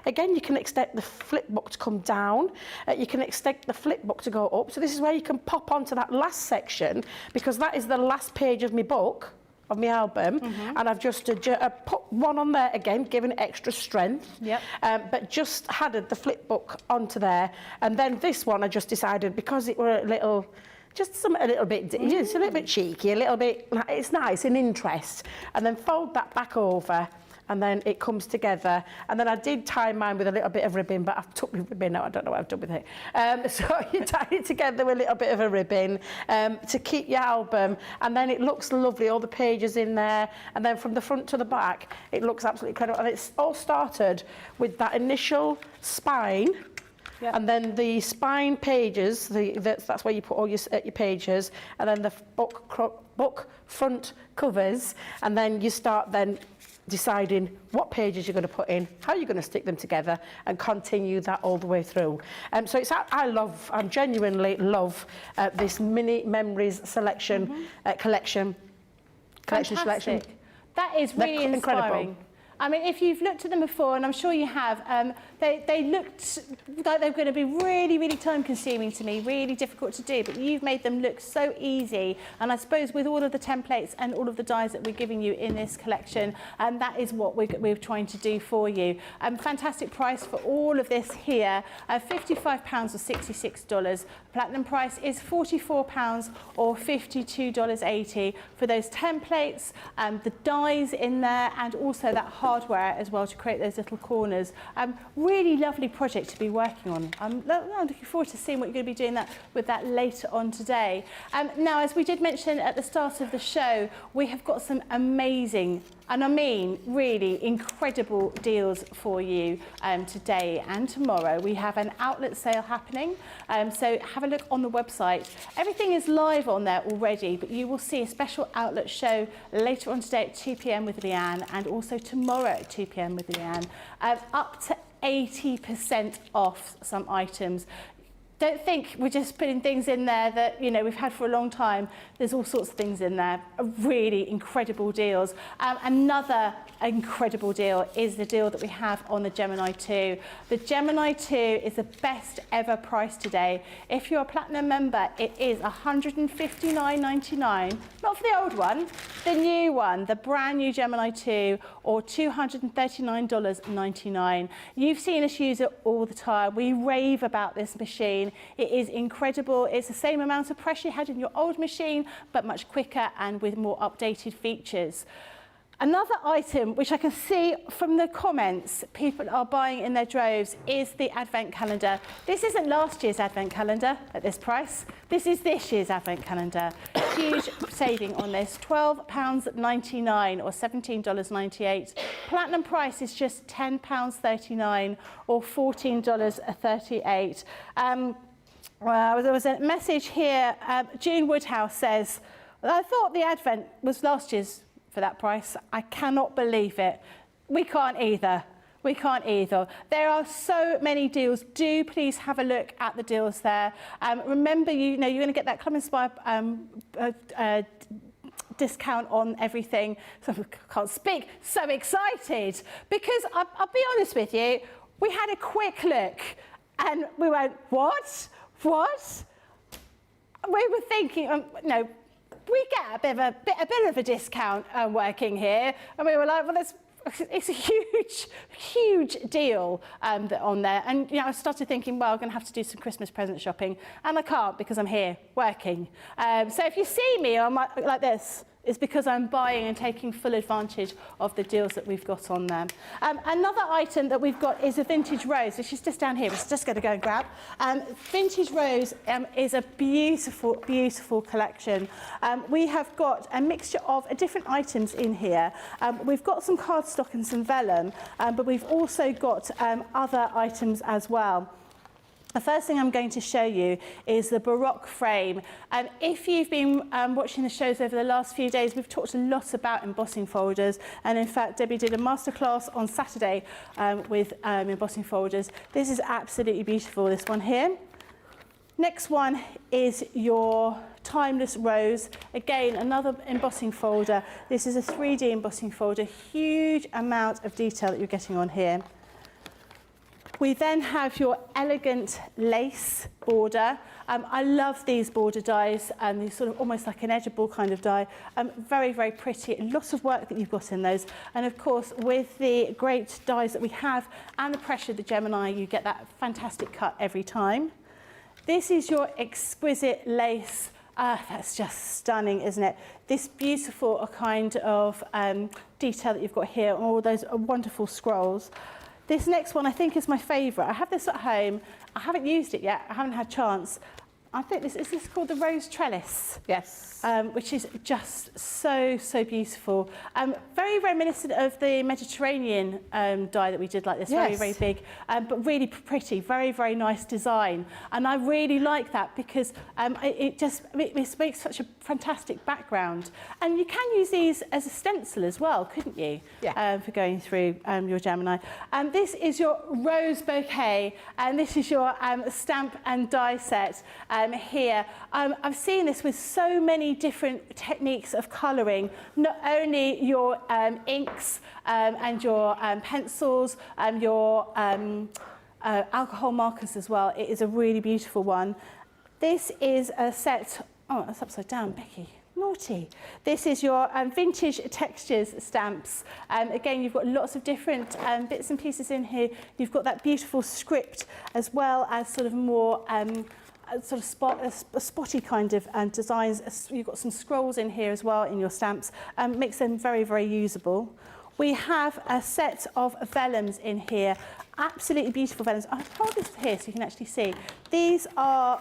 Again, you can extend the flip book to come down. You can extend the flip book to go up. So this is where you can pop onto that last section, because that is the last page of my book, of my album, and I've just put one on there again, given extra strength, but just added the flip book onto there. And then this one I just decided, because it were a little, a little bit, it's a little bit cheeky, a little bit, it's nice, in interest, and then fold that back over, and then it comes together. And then I did tie mine with a little bit of ribbon, but I've took my ribbon out, I don't know what I've done with it. So you tie it together with a little bit of a ribbon to keep your album, and then it looks lovely, all the pages in there, and then from the front to the back, it looks absolutely incredible. And it's all started with that initial spine, and then the spine pages, that's where you put all your pages, and then the book front covers, and then you start then deciding what pages you're going to put in, how you're going to stick them together, and continue that all the way through. So I genuinely love this mini memories selection, collection selection. That is really inspiring. Incredible. I mean, if you've looked at them before, and I'm sure you have, they looked like they were going to be really, really time-consuming to me, really difficult to do, but you've made them look so easy. And I suppose with all of the templates and all of the dies that we're giving you in this collection, that is what we're trying to do for you. Fantastic price for all of this here, £55 or $66. Platinum price is £44 or $52.80 for those templates, the dies in there, and also that hardware as well to create those little corners. Really lovely project to be working on. I'm looking forward to seeing what you're going to be doing with that later on today. Now, as we did mention at the start of the show, we have got some amazing, and I mean really incredible deals for you today and tomorrow. We have an outlet sale happening, so have a look on the website. Everything is live on there already, but you will see a special outlet show later on today at 2 p.m. with Leanne, and also tomorrow at 2 p.m. with Leanne. Up to 80% off some items. Don't think we're just putting things in there that, you know, we've had for a long time. There's all sorts of things in there, really incredible deals. Another incredible deal is the deal that we have on the Gemini 2. The Gemini 2 is the best ever price today. If you're a Platinum member, it is $159.99, not for the old one, the new one, the brand new Gemini 2, or $239.99. You've seen us use it all the time. We rave about this machine. It is incredible. It's the same amount of pressure you had in your old machine, but much quicker and with more updated features. Another item which I can see from the comments people are buying in their droves is the Advent calendar. This isn't last year's Advent calendar at this price. This is this year's Advent calendar. Huge saving on this, £12.99 or $17.98. Platinum price is just £10.39 or $14.38. There was a message here. June Woodhouse says, I thought the Advent was last year's for that price. I cannot believe it. We can't either. We can't either. There are so many deals. Do please have a look at the deals there. Remember, you're going to get that Club Inspire discount on everything. So I can't speak. So excited because I'll be honest with you. We had a quick look, and we went, what? What? We were thinking, no. We get a bit of a discount working here, and we were like, well, it's a huge deal on there. And I started thinking, well, I'm going to have to do some Christmas present shopping, and I can't because I'm here working. So if you see me like this, it's because I'm buying and taking full advantage of the deals that we've got on there. Another item that we've got is a vintage rose, which is just down here. It's just going to go and grab. Vintage rose is a beautiful, beautiful collection. We have got a mixture of different items in here. We've got some cardstock and some vellum, but we've also got other items as well. The first thing I'm going to show you is the Baroque frame. If you've been watching the shows over the last few days, we've talked a lot about embossing folders. And in fact, Debbie did a masterclass on Saturday with embossing folders. This is absolutely beautiful, this one here. Next one is your Timeless Rose. Again, another embossing folder. This is a 3D embossing folder. Huge amount of detail that you're getting on here. We then have your elegant lace border. I love these border dies, these sort of almost like an edible kind of die. Very, very pretty. Lots of work that you've got in those. And of course, with the great dies that we have and the pressure of the Gemini, you get that fantastic cut every time. This is your exquisite lace. That's just stunning, isn't it? This beautiful kind of detail that you've got here, all those wonderful scrolls. This next one I think is my favourite. I have this at home. I haven't used it yet. I haven't had a chance. I think this is called the Rose Trellis. Yes. Which is just so, so beautiful. Very reminiscent of the Mediterranean die that we did like this. Yes. Very, very big, but really pretty. Very, very nice design. And I really like that because it makes such a fantastic background. And you can use these as a stencil as well, couldn't you? Yeah. For going through your Gemini. This is your rose bouquet, and this is your stamp and die set here. I've seen this with so many different techniques of colouring, not only your inks and your pencils, your alcohol markers as well. It is a really beautiful one. This is a set, oh, that's upside down, Becky. Naughty. This is your vintage textures stamps. Again, you've got lots of different bits and pieces in here. You've got that beautiful script as well as sort of more sort of spotty kind of designs. You've got some scrolls in here as well in your stamps. Makes them very, very usable. We have a set of vellums in here. Absolutely beautiful vellums. I'll hold this here so you can actually see. These are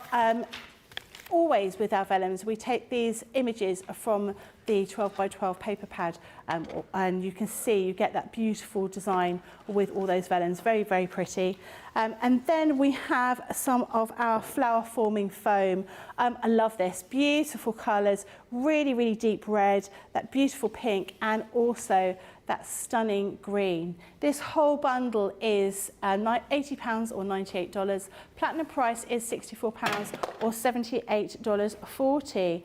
always with our vellums. We take these images from the 12 by 12 paper pad and you can see you get that beautiful design with all those vellums. Very, very pretty. And then we have some of our flower forming foam. I love this. Beautiful colours, really, really deep red, that beautiful pink, and also that stunning green. This whole bundle is £80 or $98. Platinum price is £64 or $78.40.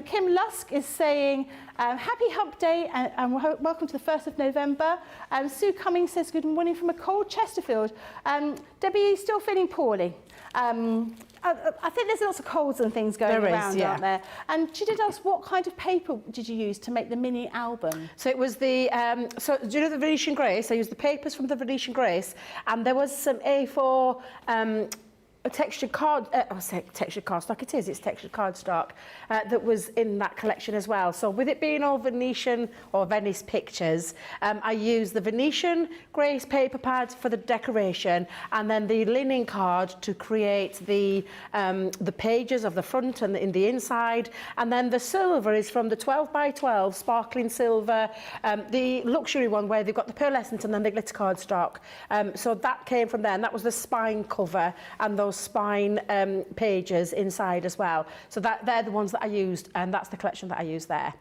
Kim Lusk is saying, happy hump day and welcome to the 1st of November. Sue Cummings says, good morning from a cold Chesterfield. Debbie, are you still feeling poorly? I think there's lots of colds and things going around, aren't there? And she did ask, what kind of paper did you use to make the mini album? So it was the, so do you know the Venetian Grace? I used the papers from the Venetian Grace, and there was some A4 a textured card, I say textured cardstock, it's textured cardstock that was in that collection as well. So with it being all Venetian or Venice pictures, I used the Venetian Grace paper pad for the decoration, and then the linen card to create the pages of the front and in the inside, and then the silver is from the 12 by 12 sparkling silver, the luxury one where they've got the pearlescent and then the glitter cardstock. So that came from there, and that was the spine cover and those spine pages inside as well. So they're the ones that I used, and that's the collection that I used there.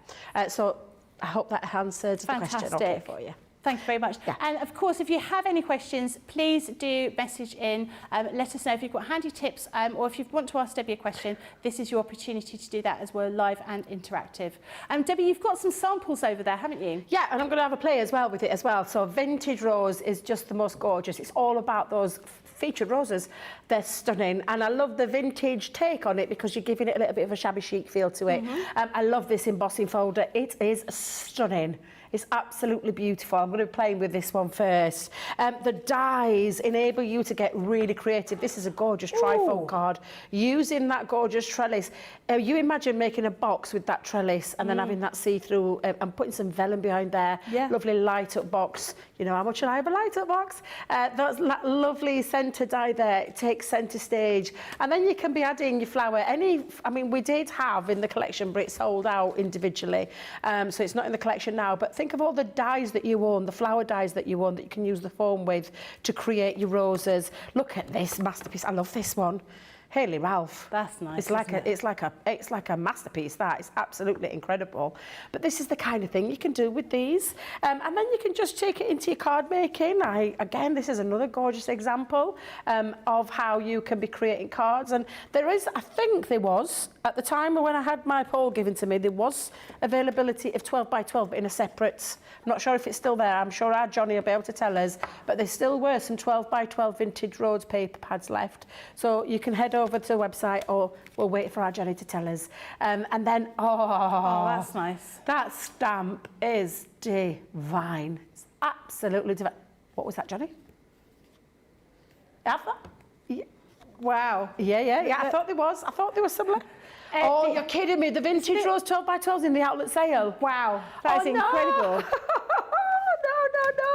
So I hope that answered the question okay for you. Thank you very much. Yeah. And of course, if you have any questions, please do message in. Let us know if you've got handy tips or if you want to ask Debbie a question. This is your opportunity to do that as well, live and interactive. Debbie, you've got some samples over there, haven't you? Yeah, and I'm going to have a play as well with it as well. So Vintage Rose is just the most gorgeous. It's all about those featured roses. They're stunning, and I love the vintage take on it because you're giving it a little bit of a shabby chic feel to it. I love this embossing folder. It is stunning. It's absolutely beautiful. I'm going to be playing with this one first. The dies enable you to get really creative. This is a gorgeous trifold card. Using that gorgeous trellis. You imagine making a box with that trellis and then having that see-through and putting some vellum behind there. Yeah. Lovely light-up box. You know how much I have a light-up box? That lovely centre die there. It takes centre stage. And then you can be adding your flower. I mean, we did have in the collection, but it sold out individually. So it's not in the collection now. But think of all the dies that you own, the flower dies that you own that you can use the foam with to create your roses. Look at this masterpiece. I love this one. Hayley Ralph. That's nice. It's like isn't it? it's like a masterpiece. That is absolutely incredible. But this is the kind of thing you can do with these, and then you can just take it into your card making. Again, this is another gorgeous example of how you can be creating cards. And there is, I think there was at the time when I had my poll given to me, there was availability of 12 by 12 in a separate. I'm not sure if it's still there. I'm sure our Johnny will be able to tell us. But there still were some 12 by 12 vintage Rhodes paper pads left. So you can head over to the website, or we'll wait for our Johnny to tell us. And then, oh, that's nice. That stamp is divine. It's absolutely divine. What was that, Johnny? Alpha? Yeah. Wow. Yeah. I thought there was some. Oh, you're kidding me. The vintage Rose 12 by 12s in the outlet sale. Wow. That is incredible. No.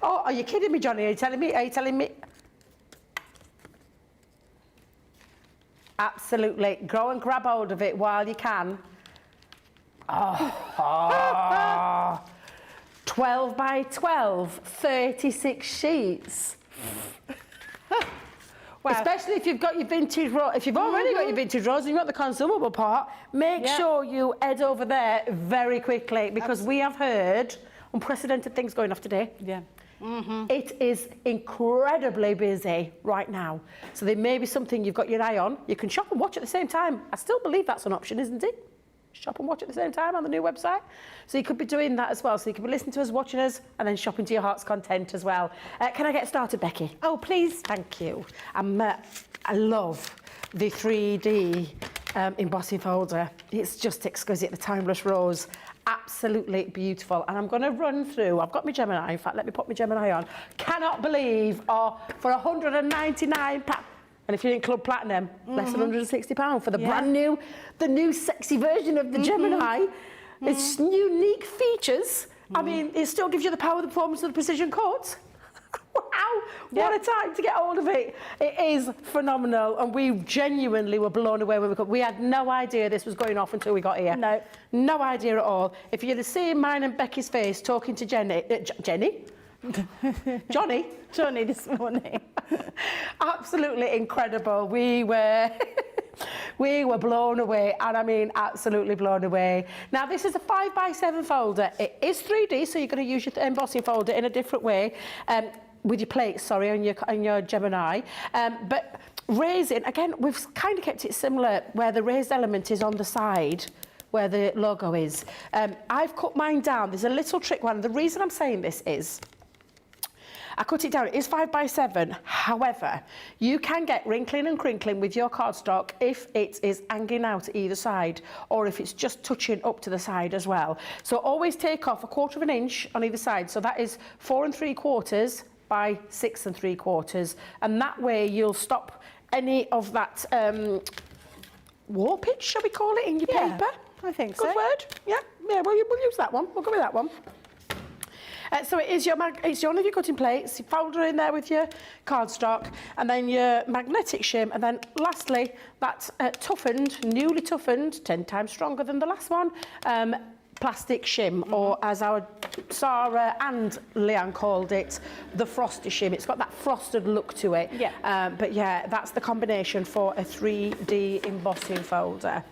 Oh, are you kidding me, Johnny? Are you telling me? Absolutely. Go and grab hold of it while you can. 12 by 12, 36 sheets. Wow. Especially if you've got your vintage rose. If you've already got your vintage rose and you've got the consumable part, make sure you head over there very quickly, because we have heard unprecedented things going off today. Yeah. It is incredibly busy right now. So there may be something you've got your eye on. You can shop and watch at the same time. I still believe that's an option, isn't it? Shop and watch at the same time on the new website. So you could be doing that as well. So you could be listening to us, watching us, and then shopping to your heart's content as well. Can I get started, Becky? Oh, please. Thank you. I love the 3D embossing folder. It's just exquisite, the timeless rose. Absolutely beautiful. And I'm going to run through, I've got my Gemini. In fact, let me put my Gemini on. Cannot believe, for £199. And if you're in Club Platinum, less than £160 for the brand new, the new sexy version of the Gemini. It's unique features. I mean, it still gives you the power, the performance, and the precision coats. Wow, what a time to get hold of it. It is phenomenal, and we genuinely were blown away when we got. We had no idea this was going off until we got here. No idea at all. If you'd have seen mine and Becky's face talking to Johnny this morning. Absolutely incredible. We were blown away, and I mean absolutely blown away. Now this is a 5 by 7 folder. It is 3D, so you're going to use your embossing folder in a different way with your plates, on your Gemini. But raising, again, we've kind of kept it similar, where the raised element is on the side where the logo is. I've cut mine down. There's a little trick one. The reason I'm saying this is I cut it down. It is 5 by 7. However, you can get wrinkling and crinkling with your cardstock if it is hanging out either side, or if it's just touching up to the side as well. So always take off 1/4 inch on either side. So that is 4 3/4 by 6 3/4. And that way you'll stop any of that warpage, shall we call it, in your paper? I think so. Good word. Yeah, we'll use that one. We'll go with that one. So it is it's one of your cutting plates, your folder in there with your cardstock, and then your magnetic shim, and then lastly that newly toughened, 10 times stronger than the last one, plastic shim, or as our Sarah and Leanne called it, the frosty shim. It's got that frosted look to it. But yeah, that's the combination for a 3D embossing folder.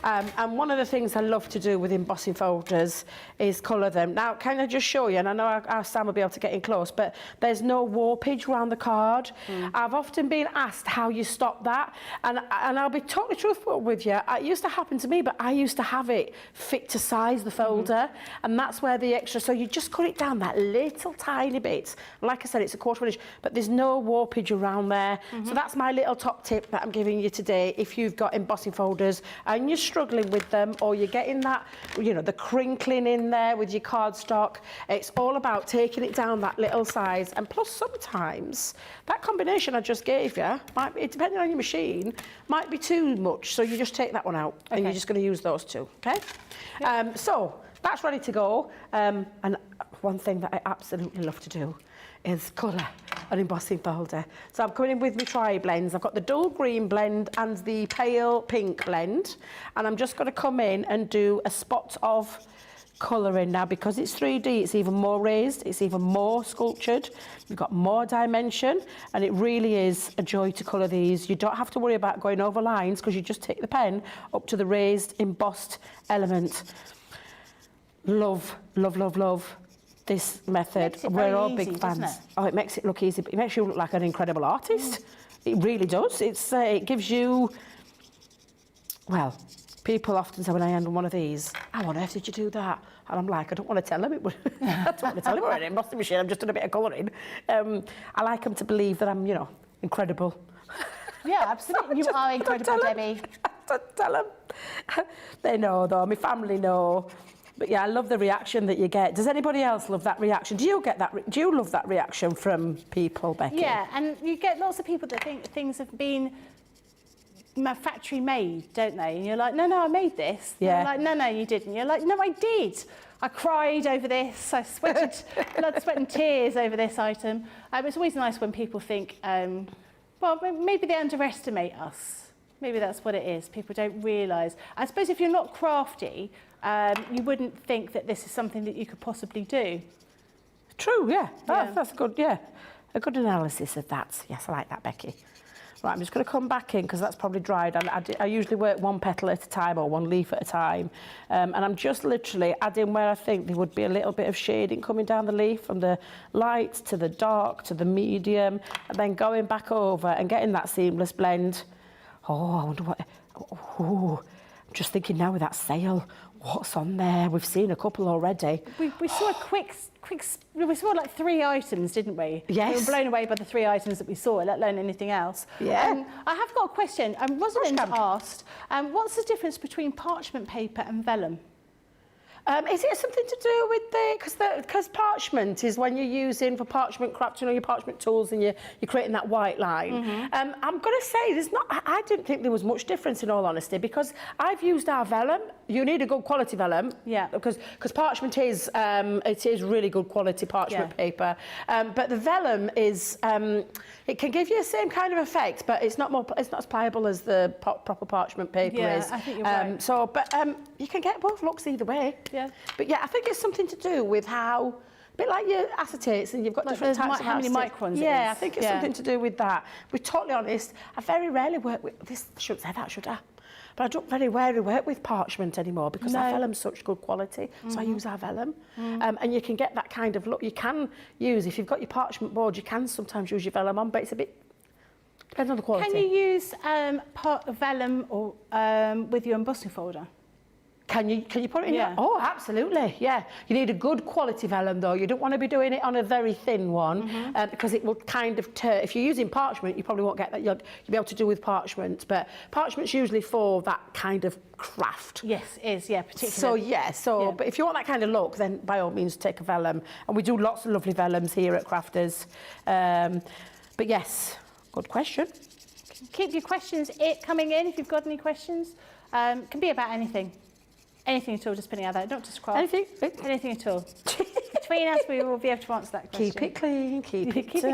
And one of the things I love to do with embossing folders is colour them. Now, can I just show you, and I know our Sam will be able to get in close, but there's no warpage around the card. I've often been asked how you stop that, and I'll be totally truthful with you. It used to happen to me, but I used to have it fit to size, the folder, and that's where the extra, so you just cut it down that little tiny bit. Like I said, it's 1/4 inch, but there's no warpage around there. So that's my little top tip that I'm giving you today. If you've got embossing folders and you're struggling with them, or you're getting that, the crinkling in there with your cardstock, it's all about taking it down that little size. And plus, sometimes that combination I just gave you might be, depending on your machine, might be too much. So you just take that one out, and you're just going to use those two. Okay. So that's ready to go. And one thing that I absolutely love to do is colour an embossing folder. So I'm coming in with my tri-blends. I've got the dull green blend and the pale pink blend, and I'm just going to come in and do a spot of colouring. Now, because it's 3D, it's even more raised, it's even more sculptured, you've got more dimension, and it really is a joy to colour these. You don't have to worry about going over lines because you just take the pen up to the raised, embossed element. Love, love, love, love this method. We're all big fans. Oh, it makes it look easy, but it makes you look like an incredible artist. It really does. It gives you, well, people often say when I handle one of these, how on earth did you do that? And I'm like, I don't want to tell them. I don't want to tell them we're in an embossing machine. I've just done a bit of colouring. I like them to believe that I'm, you know, incredible. Yeah, absolutely. You are incredible, Debbie. Don't tell them. They know, though. My family know. But yeah, I love the reaction that you get. Does anybody else love that reaction? Do you get that? Do you love that reaction from people, Becky? Yeah, and you get lots of people that think things have been factory made, don't they? And you're like, no, I made this. Yeah. You're like, no, you didn't. You're like, no, I did. I cried over this. I sweated blood, sweat and tears over this item. It's always nice when people think, well, maybe they underestimate us. Maybe that's what it is. People don't realise. I suppose if you're not crafty, you wouldn't think that this is something that you could possibly do. True, yeah. That's good, yeah. A good analysis of that. Yes, I like that, Becky. Right, I'm just going to come back in because that's probably dried. I usually work one petal at a time or one leaf at a time. And I'm just literally adding where I think there would be a little bit of shading coming down the leaf from the light to the dark to the medium, and then going back over and getting that seamless blend. Oh, I wonder what... Oh, I'm just thinking now with that sail, what's on there? We've seen a couple already. We saw a quick... We saw like 3 items, didn't we? Yes. We were blown away by the 3 items that we saw, let alone anything else. Yeah. I have got a question. Rosalind asked, what's the difference between parchment paper and vellum? Is it something to do with because parchment is when you're using for parchment crafting, you know, your parchment tools and you're creating that white line. I'm going to say I didn't think there was much difference in all honesty because I've used our vellum. You need a good quality vellum. Yeah. Because parchment is really good quality parchment paper. But the vellum is it can give you the same kind of effect, but it's not as pliable as the proper parchment paper is. I think you're right. You can get both looks either way. Yeah. But yeah, I think it's something to do with how, a bit like your acetates and you've got different types of how many acetate. microns Yeah, it is. I think it's something to do with that. We're totally honest, I very rarely work with, this I shouldn't say that, should I? But I don't very rarely work with parchment anymore because our vellum's such good quality, so I use our vellum. And you can get that kind of look. You can use, if you've got your parchment board, you can sometimes use your vellum on, but it's a bit, depends on the quality. Can you use vellum or, with your embossing folder? Can you put it in there? Oh, absolutely, yeah. You need a good quality vellum though. You don't want to be doing it on a very thin one because it will kind of if you're using parchment, you probably won't get that. You'll be able to do with parchment, but parchment's usually for that kind of craft. Yes, it is, yeah, particularly. But if you want that kind of look, then by all means take a vellum. And we do lots of lovely vellums here at Crafters. But yes, good question. Keep your questions coming in if you've got any questions. Can be about anything. Anything at all, just putting out there, not just craft. Anything at all. Between us, we will be able to answer that question. Keep it clean, keep it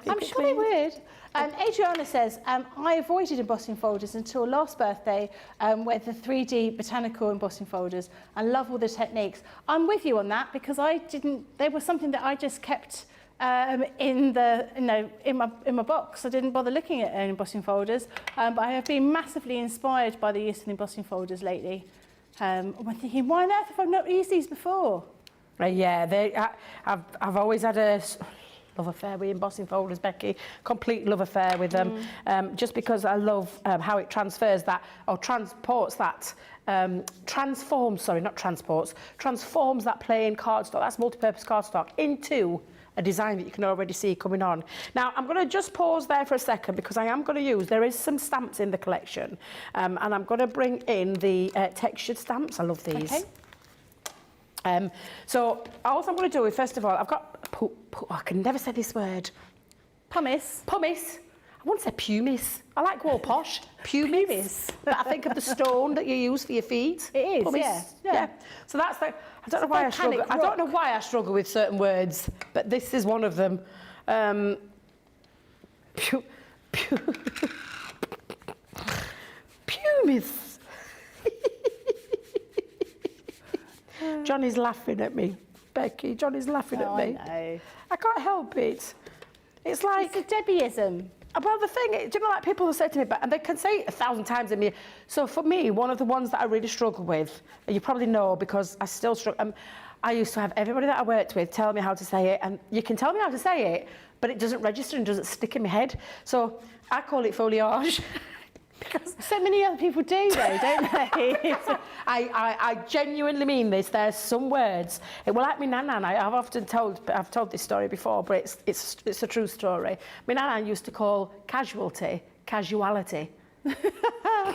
I'm sure they would. Adriana says, I avoided embossing folders until last birthday with the 3D botanical embossing folders. I love all the techniques. I'm with you on that because they were something that I just kept in my box. I didn't bother looking at embossing folders, but I have been massively inspired by the use of embossing folders lately. I'm thinking, why on earth have I not used these before? I've always had a love affair with embossing folders, Becky. Complete love affair with them. Just because I love how it transfers that, or transports that, transforms that plain cardstock, that's multi-purpose cardstock, into a design that you can already see coming on. Now, I'm going to just pause there for a second because I am going to use, there is some stamps in the collection, and I'm going to bring in the textured stamps. I love these. Okay. So all I'm going to do is, first of all, I've got, I can never say this word. Pumice. I won't say pumice. I like more posh. Pumice. But I think of the stone that you use for your feet. It is, pumice. Yeah. So that's the, I don't know why I struggle. I don't know why I struggle with certain words, but this is one of them. Pumice. Johnny's laughing at me, Becky. Johnny's laughing at me. I know. I can't help it. It's like... It's a Debbieism. Well, the thing is, do you know, like people will say to me, and they can say it 1,000 times in me. So for me, one of the ones that I really struggle with, and you probably know because I still struggle, I used to have everybody that I worked with tell me how to say it, and you can tell me how to say it, but it doesn't register and doesn't stick in my head. So I call it foliage. Because so many other people do though, don't they? I genuinely mean this. There's some words. Well, like my nan, I've told this story before, but it's a true story. My nan used to call casualty casuality.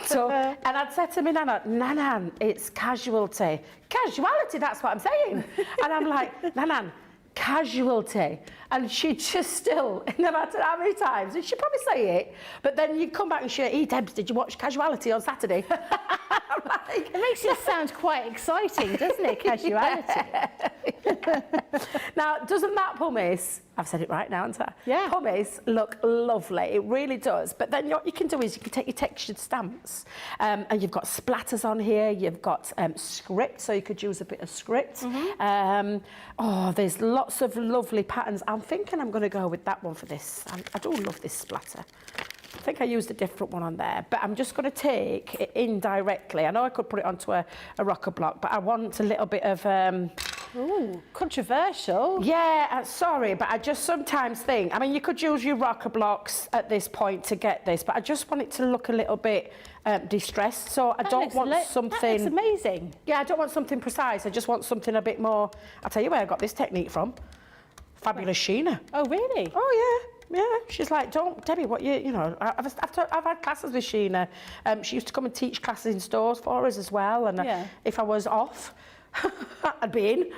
So, and I'd said to my nan, it's casualty. Casuality, that's what I'm saying. And I'm like, nan, casualty. And she'd just still, no matter how many times, and she'd probably say it, but then you'd come back and she'd, Debs, did you watch Casuality on Saturday? Like, it makes it sound quite exciting, doesn't it, casuality? Yeah. Now, doesn't that pumice, I've said it right now, haven't I? Yeah. Pumice look lovely, it really does. But then what you can do is you can take your textured stamps, and you've got splatters on here, you've got script, so you could use a bit of script. There's lots of lovely patterns. I'm thinking I'm going to go with that one for this. I do love this splatter. I think I used a different one on there, but I'm just going to take it in directly. I know I could put it onto a rocker block, but I want a little bit of... Ooh, controversial. Yeah, sorry, but I just sometimes think, I mean, you could use your rocker blocks at this point to get this, but I just want it to look a little bit distressed, so I don't want something... That looks amazing. Yeah, I don't want something precise, I just want something a bit more... I'll tell you where I got this technique from. Fabulous Sheena. Oh, really? Oh, yeah. Yeah, she's like, don't, Debbie, what you know, I've had classes with Sheena. She used to come and teach classes in stores for us as well, and if I was off, I'd be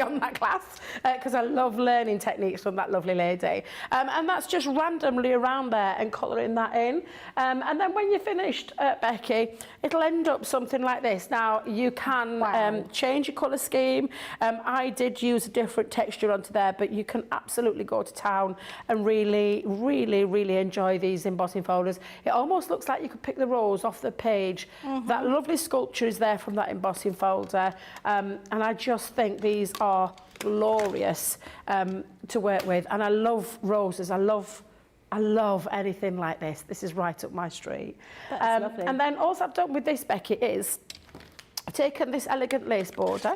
on that class because I love learning techniques from that lovely lady. And that's just randomly around there and colouring that in. And then when you're finished, Becky, it'll end up something like this. Now, you can change your colour scheme. I did use a different texture onto there, but you can absolutely go to town and really, really, really enjoy these embossing folders. It almost looks like you could pick the rose off the page. That lovely sculpture is there from that embossing folder. And I just think these are glorious to work with. And I love roses. I love anything like this. This is right up my street. That's lovely. And then all I've done with this, Becky, is I've taken this elegant lace border.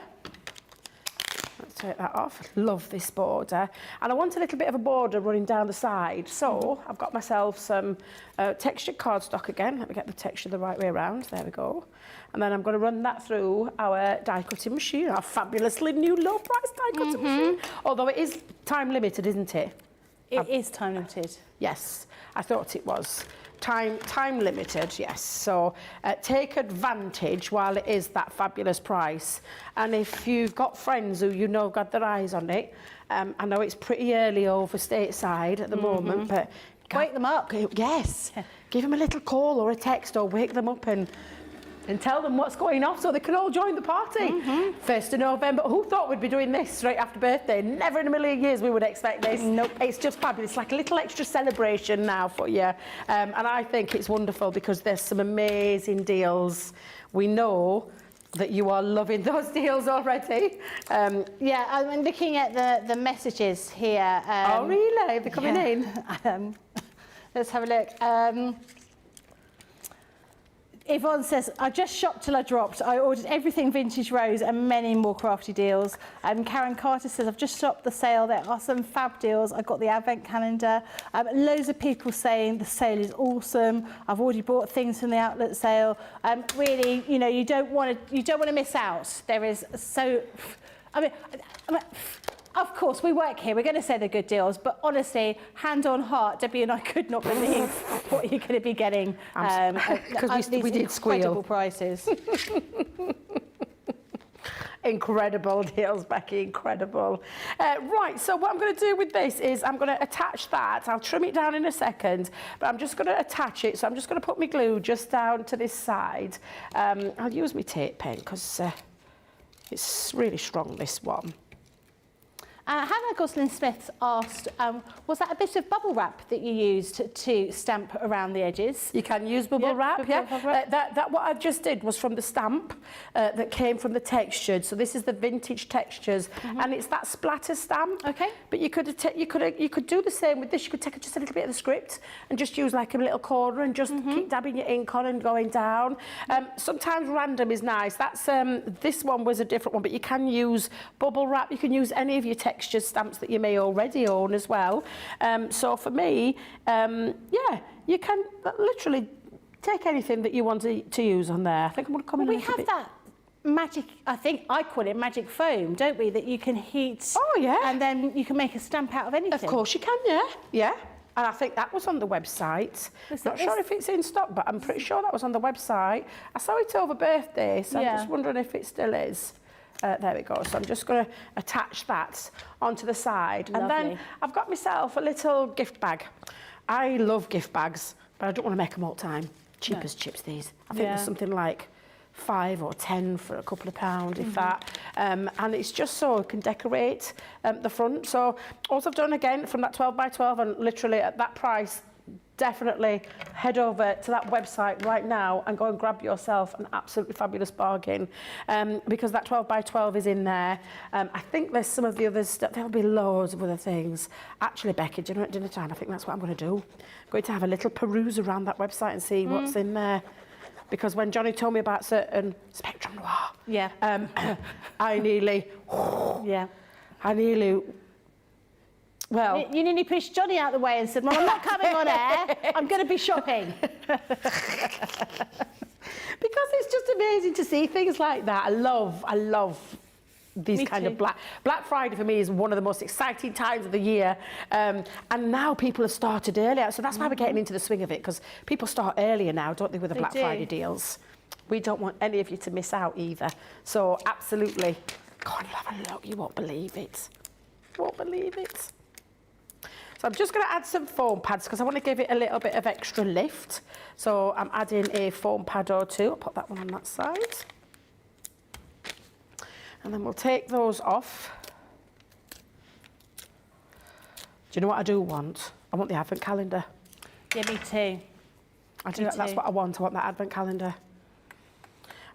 Let's take that off. Love this border. And I want a little bit of a border running down the side. So I've got myself some textured cardstock again. Let me get the texture the right way around. There we go. And then I'm going to run that through our die cutting machine, our fabulously new low price die cutting machine. Although it is time limited, isn't it? It is time limited. Yes, I thought it was. Time limited, yes. So take advantage while it is that fabulous price. And if you've got friends who you know have got their eyes on it, I know it's pretty early over stateside at the moment, but... Wake them up. Yes. Give them a little call or a text or wake them up and tell them what's going on so they can all join the party. 1st of November. Who thought we'd be doing this straight after birthday? Never in a million years we would expect this. Nope. It's just fabulous. It's like a little extra celebration now for you. And I think it's wonderful because there's some amazing deals. We know that you are loving those deals already. Yeah, I'm looking at the messages here. Oh, really? They're coming in? Let's have a look. Yvonne says, I just shopped till I dropped. I ordered everything Vintage Rose and many more crafty deals. Karen Carter says, I've just stopped the sale. There are some fab deals. I got the advent calendar. Loads of people saying the sale is awesome. I've already bought things from the outlet sale. Really, you know, you don't want to miss out. There is so, I mean, of course, we work here. We're going to say they're good deals, but honestly, hand on heart, Debbie and I could not believe what you're going to be getting. Because we did squeal. Incredible prices. Incredible deals, Becky, incredible. Right, so what I'm going to do with this is I'm going to attach that. I'll trim it down in a second, but I'm just going to attach it. So I'm just going to put my glue just down to this side. I'll use my tape pen because it's really strong, this one. Hannah Gosling-Smith asked, was that a bit of bubble wrap that you used to stamp around the edges? You can use bubble wrap, yeah. That what I just did was from the stamp that came from the textured. So this is the vintage textures, and it's that splatter stamp. Okay. But you could do the same with this. You could take just a little bit of the script and just use like a little corner and just keep dabbing your ink on and going down. Sometimes random is nice. That's this one was a different one, but you can use bubble wrap. You can use any of your texture stamps that you may already own as well. So for me, yeah, you can literally take anything that you want to use on there. I think I'm going to come in a little bit. We have that magic, I think I call it magic foam, don't we, that you can heat. Oh, yeah. And then you can make a stamp out of anything. Of course you can, yeah. Yeah. And I think that was on the website. Not sure if it's in stock, but I'm pretty sure that was on the website. I saw it over birthday, so I'm just wondering if it still is. There we go. So I'm just going to attach that onto the side. Lovely. And then I've got myself a little gift bag. I love gift bags, but I don't want to make them all the time. Cheap as chips, these. I think there's something like 5 or 10 for a couple of pounds, if that. And it's just so it can decorate the front. So all I've done again from that 12 by 12 and literally at that price, definitely head over to that website right now and go and grab yourself an absolutely fabulous bargain because that 12 by 12 is in there. I think there's some of the others, there'll be loads of other things. Actually, Becky, do you know at dinner time, I think that's what I'm going to do. I'm going to have a little peruse around that website and see what's in there. Because when Johnny told me about certain Spectrum Noir, I nearly, well... You nearly pushed Johnny out of the way and said, well, I'm not coming on air, I'm going to be shopping. Because it's just amazing to see things like that. I love these kind of Black Friday for me is one of the most exciting times of the year. And now people have started earlier. So that's why we're getting into the swing of it, because people start earlier now, don't they, with the Black Friday deals. We don't want any of you to miss out either. So absolutely, go on, have a look. You won't believe it. You won't believe it. So I'm just going to add some foam pads because I want to give it a little bit of extra lift. So I'm adding a foam pad or two. I'll put that one on that side. And then we'll take those off. Do you know what I do want? I want the advent calendar. Yeah, me too. That's what I want. I want that advent calendar.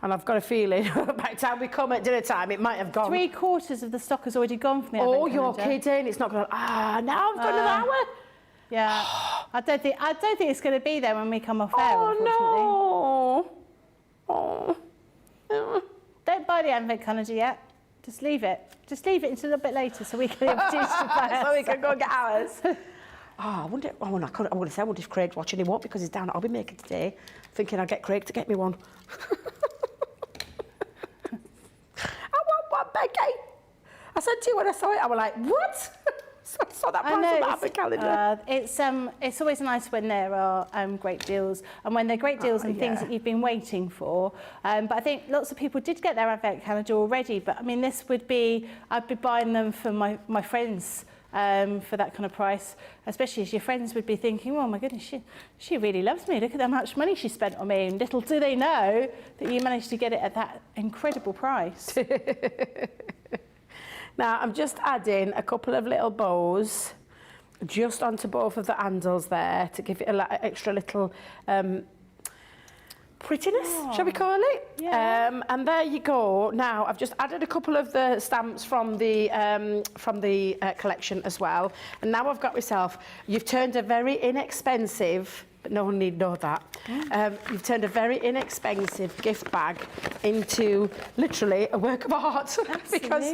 And I've got a feeling by the time we come at dinner time, it might have gone. 3/4 of the stock has already gone from the advent calendar. Oh, you're kidding. It's not going to... now I've got another hour. Yeah. I don't think it's going to be there when we come off air, unfortunately. Oh, no. Don't buy the advent calendar yet. Just leave it. Just leave it until a little bit later so we can introduce you first. So we can go and get ours. I wonder if Craig's watching. He won't because he's down at Hobby Maker today. Thinking I'll get Craig to get me one. I want one, Becky. I said to you when I saw it, I was like, what? So I saw that price on the advent calendar. It's always nice when there are great deals and when they're great deals and things that you've been waiting for. But I think lots of people did get their advent calendar already. But I mean, I'd be buying them for my friends for that kind of price, especially as your friends would be thinking, oh my goodness, she really loves me. Look at how much money she spent on me. And little do they know that you managed to get it at that incredible price. Now, I'm just adding a couple of little bows just onto both of the handles there to give it an extra little prettiness, shall we call it? Yeah. And there you go. Now, I've just added a couple of the stamps from the collection as well. And now I've got myself, you've turned a very inexpensive, but no one need know that. You've turned a very inexpensive gift bag into literally a work of art because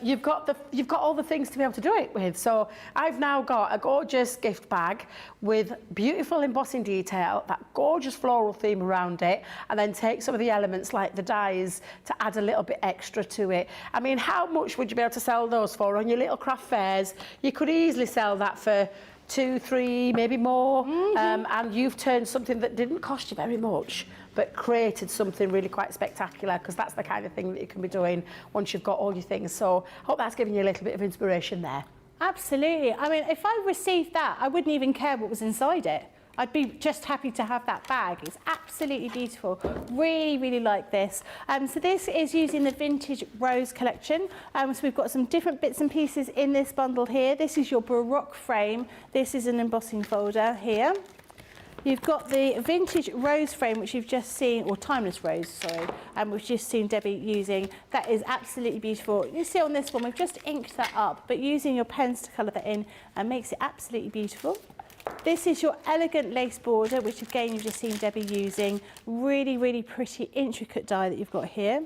you've got all the things to be able to do it with. So I've now got a gorgeous gift bag with beautiful embossing detail, that gorgeous floral theme around it, and then take some of the elements like the dies to add a little bit extra to it. I mean, how much would you be able to sell those for on your little craft fairs? You could easily sell that for 2, 3, maybe more, and you've turned something that didn't cost you very much but created something really quite spectacular, because that's the kind of thing that you can be doing once you've got all your things. So I hope that's giving you a little bit of inspiration there. Absolutely. I mean, if I received that, I wouldn't even care what was inside it. I'd be just happy to have that bag. It's absolutely beautiful. Really, really like this. So this is using the Vintage Rose collection. So we've got some different bits and pieces in this bundle here. This is your Baroque frame. This is an embossing folder here. You've got the Vintage Rose frame, which you've just seen, or Timeless Rose, sorry, we've just seen Debbie using. That is absolutely beautiful. You see on this one, we've just inked that up, but using your pens to colour that in makes it absolutely beautiful. This is your elegant lace border, which again you've just seen Debbie using. Really, really pretty, intricate die that you've got here.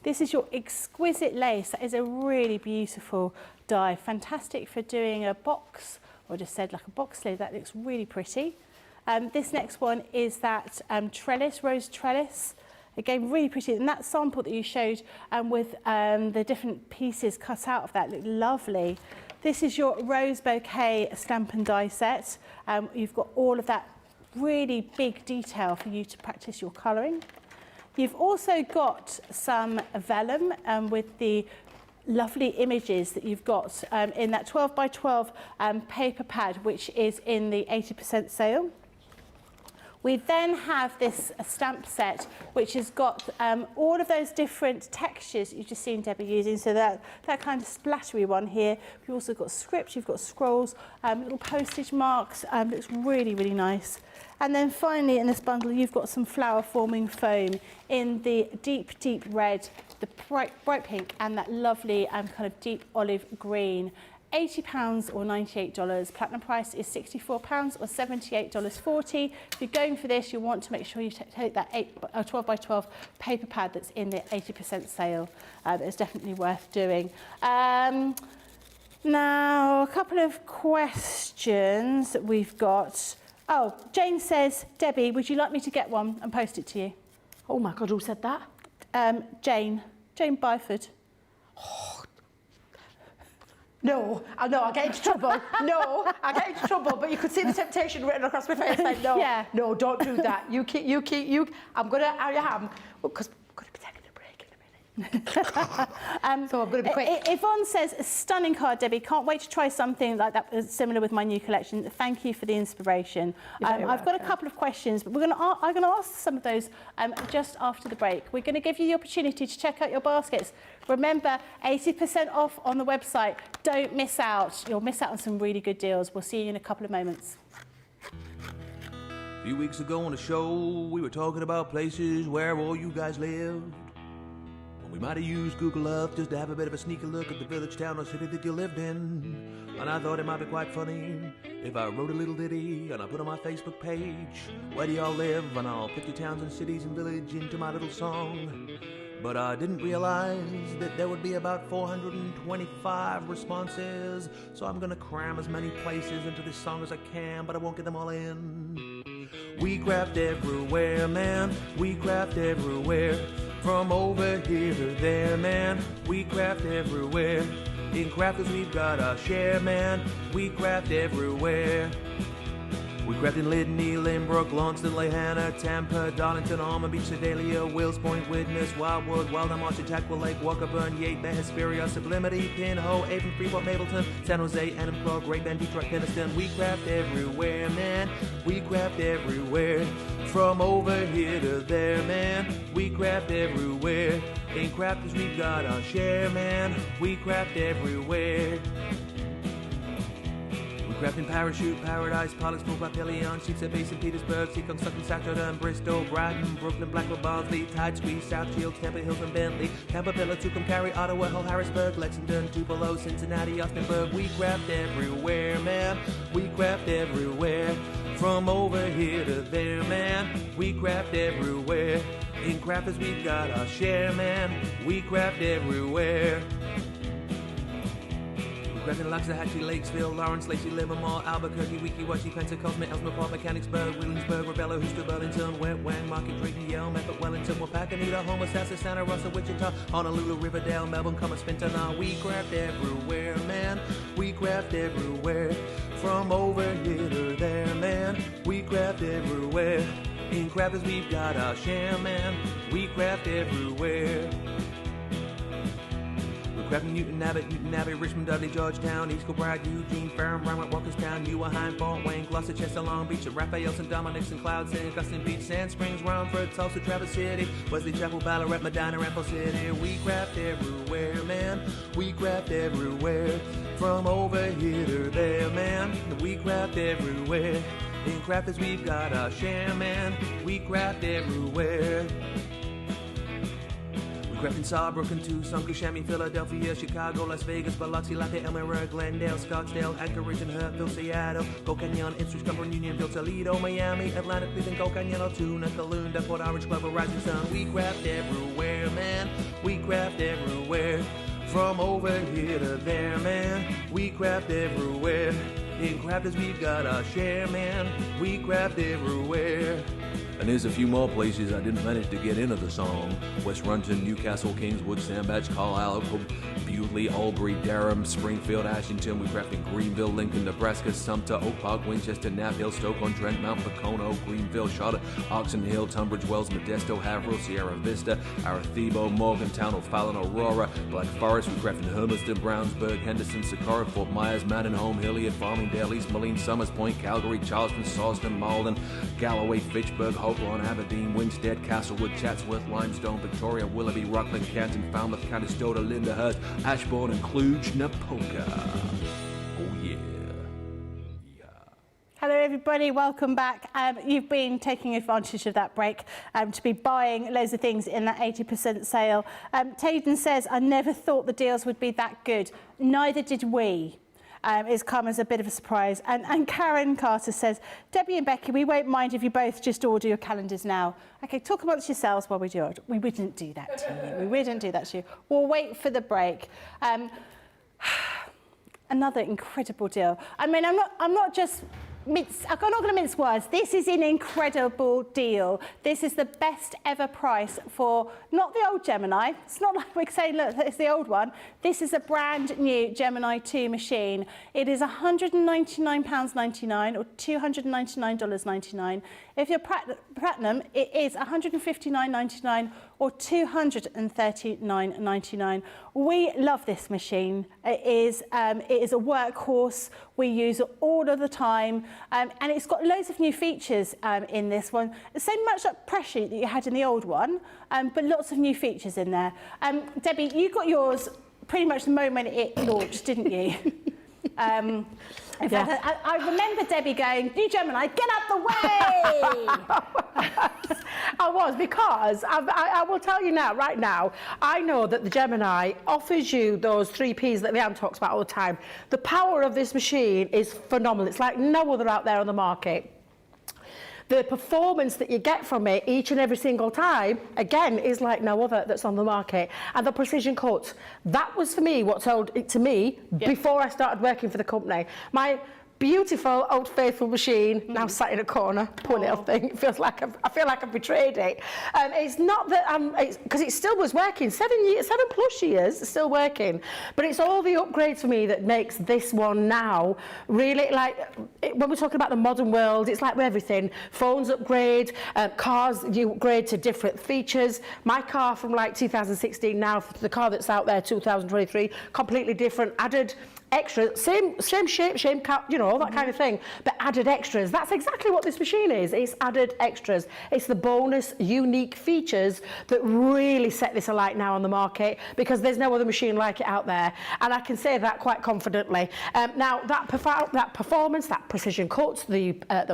This is your exquisite lace. That is a really beautiful die. Fantastic for doing a box, or just said like a box sleeve. That looks really pretty. This next one is that trellis, rose trellis. Again, really pretty. And that sample that you showed with the different pieces cut out of that looked lovely. This is your rose bouquet stamp and die set. You've got all of that really big detail for you to practice your colouring. You've also got some vellum with the lovely images that you've got in that 12 by 12 paper pad, which is in the 80% sale. We then have this stamp set, which has got all of those different textures you've just seen Debbie using. So that kind of splattery one here. You've also got script, you've got scrolls, little postage marks. Looks really, really nice. And then finally in this bundle, you've got some flower forming foam in the deep, deep red, the bright pink, and that lovely kind of deep olive green. £80 or $98. Platinum price is £64 or $78.40. If you're going for this, you want to make sure you take that 12 by 12 paper pad that's in the 80% sale. It's definitely worth doing. Now, a couple of questions that we've got. Oh, Jane says, Debbie, would you like me to get one and post it to you? Oh my God, who said that? Jane Byford. No, I know, I get into trouble. No, I get into trouble, but you could see the temptation written across my face. Like, no, yeah. No, don't do that. Because I'm going to be taking a break in a minute. So I'm going to be quick. Yvonne says, a stunning card, Debbie. Can't wait to try something like that similar with my new collection. Thank you for the inspiration. I've got a couple of questions, but I'm going to ask some of those just after the break. We're going to give you the opportunity to check out your baskets. Remember, 80% off on the website. Don't miss out. You'll miss out on some really good deals. We'll see you in a couple of moments. A few weeks ago on the show, we were talking about places where all you guys lived. We might have used Google Earth just to have a bit of a sneaky look at the village, town, or city that you lived in. And I thought it might be quite funny if I wrote a little ditty and I put on my Facebook page, where do y'all live? And I'll put your towns and cities and village into my little song. But I didn't realize that there would be about 425 responses. So I'm gonna cram as many places into this song as I can, but I won't get them all in. We craft everywhere, man. We craft everywhere. From over here to there, man. We craft everywhere. In crafters we've got our share, man. We craft everywhere. We craft in Lydney, Lynbrook, Launceston, Lehana, Tampa, Darlington, Almond Beach, Sedalia, Wills Point, Widnes, Wildwood, Wildham, Architectural Lake, Walkerburn, Yate, Bay, Hesperia, Sublimity, Pinho, Avon, Freeport, Mapleton, San Jose, Enumclaw, Great Bend, Detroit, Peniston. We craft everywhere, man. We craft everywhere. From over here to there, man. We craft everywhere. In crafters we've got our share, man. We craft everywhere. Craft in Parachute, Paradise, Pollux, Papillion, Sheets of Bay, St. Petersburg, Seacon, Sutton, Saturday, Bristol, Brighton, Brooklyn, Blackpool, Barnsley, Tide Squeeze, South Shields, Temple Hills and Bentley, Tampa, Villa, Tucumcari, Ottawa, Hull, Harrisburg, Lexington, Tupelo, Cincinnati, Austinburg. We craft everywhere, man. We craft everywhere. From over here to there, man. We craft everywhere. In crafters we've got our share, man. We craft everywhere. Craft in Loxahatchee, Lakesville, Lawrence, Lacey, Livermore, Albuquerque, Weeki-Wachee, Pensacola, Ellsworth, Port, Mechanicsburg, Williamsburg, Rebella, Houston, Burlington, Wet Wang, Market, Drayton, Yale, Medford, Wellington, Wapakoneta, Homer, Sassa, Santa Rosa, Wichita, Honolulu, Riverdale, Melbourne, Commerce, Fintana. We craft everywhere, man. We craft everywhere. From over here to there, man. We craft everywhere. In crafters we've got our share, man. We craft everywhere. Crafton, Newton Abbey, Richmond, Dudley, Georgetown, East Kilbride, Eugene, Fareham, Brownwood, Walkerstown, Ewa, Hine, Fort Wayne, Gloucester, Chester, Long Beach, Raphael, St. Dominic's and Cloud, St. Augustine Beach, Sand Springs, Romford, Tulsa, Traverse City, Wesley Chapel, Ballarat, Medina, Ramble City. We craft everywhere, man. We craft everywhere. From over here to there, man. We craft everywhere. In crafters, we've got our share, man. We craft everywhere. We craft in Saarbrücken, Tucson, Kissimmee, Philadelphia, Chicago, Las Vegas, Biloxi, Latte, Elmira, Glendale, Scottsdale, Anchorage, and Hurtville, Seattle, Gold Canyon, Ipswich, Cumberland, Unionville, Toledo, Miami, Atlanta, Cleveland, Gold Canyon, Altoona, Calounda, Port Orange, Clover, Rising Sun. We craft everywhere, man. We craft everywhere. From over here to there, man. We craft everywhere. In crafters, we've got our share, man. We craft everywhere. And there's a few more places I didn't manage to get into the song. West Runton, Newcastle, Kingswood, Sandbach, Carlisle, Bewdley, Albury, Durham, Springfield, Ashington. We craft in Greenville, Lincoln, Nebraska, Sumter, Oak Park, Winchester, Knapp Stoke-on-Trent, Mount Pocono, Greenville, Charlotte, Oxon Hill, Tunbridge Wells, Modesto, Haverhill, Sierra Vista, Arecibo, Morgantown, O'Fallon, Aurora, Black Forest. We craft in Hermiston, Brownsburg, Henderson, Socorro, Fort Myers, Mandenholm, Hilliard, Farmingdale, East Moline, Summers Point, Calgary, Charleston, Sawston, Malden, Galloway, Fitchburg, Hopewell, Aberdeen, Winstead, Castlewood, Chatsworth, Limestone, Victoria, Willoughby, Rockland, Canton, Falmouth, Conestoga, Lyndhurst, Ashbourne, and Cluj-Napoca. Oh yeah. Hello everybody, welcome back. You've been taking advantage of that break to be buying loads of things in that 80% sale. Tayden says, I never thought the deals would be that good. Neither did we. It's come as a bit of a surprise. And Karen Carter says, Debbie and Becky, we won't mind if you both just order your calendars now. Okay, talk amongst yourselves while we do it. We wouldn't do that to you. We wouldn't do that to you. We'll wait for the break. Another incredible deal. I mean, I'm not just... I'm not going to mince words. This is an incredible deal. This is the best ever price for not the old Gemini. It's not like we're saying, look, it's the old one. This is a brand new Gemini 2 machine. It is £199.99 or $299.99. If you're platinum, it is £159.99 or $239.99. We love this machine. It is a workhorse. We use it all of the time, and it's got loads of new features in this one. The same much like pressure that you had in the old one, but lots of new features in there. Debbie, you got yours pretty much the moment it launched, didn't you? In fact, I remember Debbie going, new Gemini, get out the way! I was, because I will tell you now, right now, I know that the Gemini offers you those 3 Ps that Leanne talks about all the time. The power of this machine is phenomenal. It's like no other out there on the market. The performance that you get from it each and every single time, again, is like no other that's on the market. And the precision cuts, that was for me what told it to me before I started working for the company. My beautiful old faithful machine now sat in a corner, poor little thing. It feels like I feel like I've betrayed it. It's not that because it still was working 7+ years, it's still working, but it's all the upgrades for me that makes this one now really when we're talking about the modern world, it's like with everything. Phones upgrade, cars you upgrade to different features. My car from like 2016 now, the car that's out there 2023, completely different, added extra, same shape, same cut, you know, all that kind of thing, but added extras. That's exactly what this machine is. It's added extras. It's the bonus, unique features that really set this alight now on the market, because there's no other machine like it out there, and I can say that quite confidently. Now, that performance, that precision cuts, the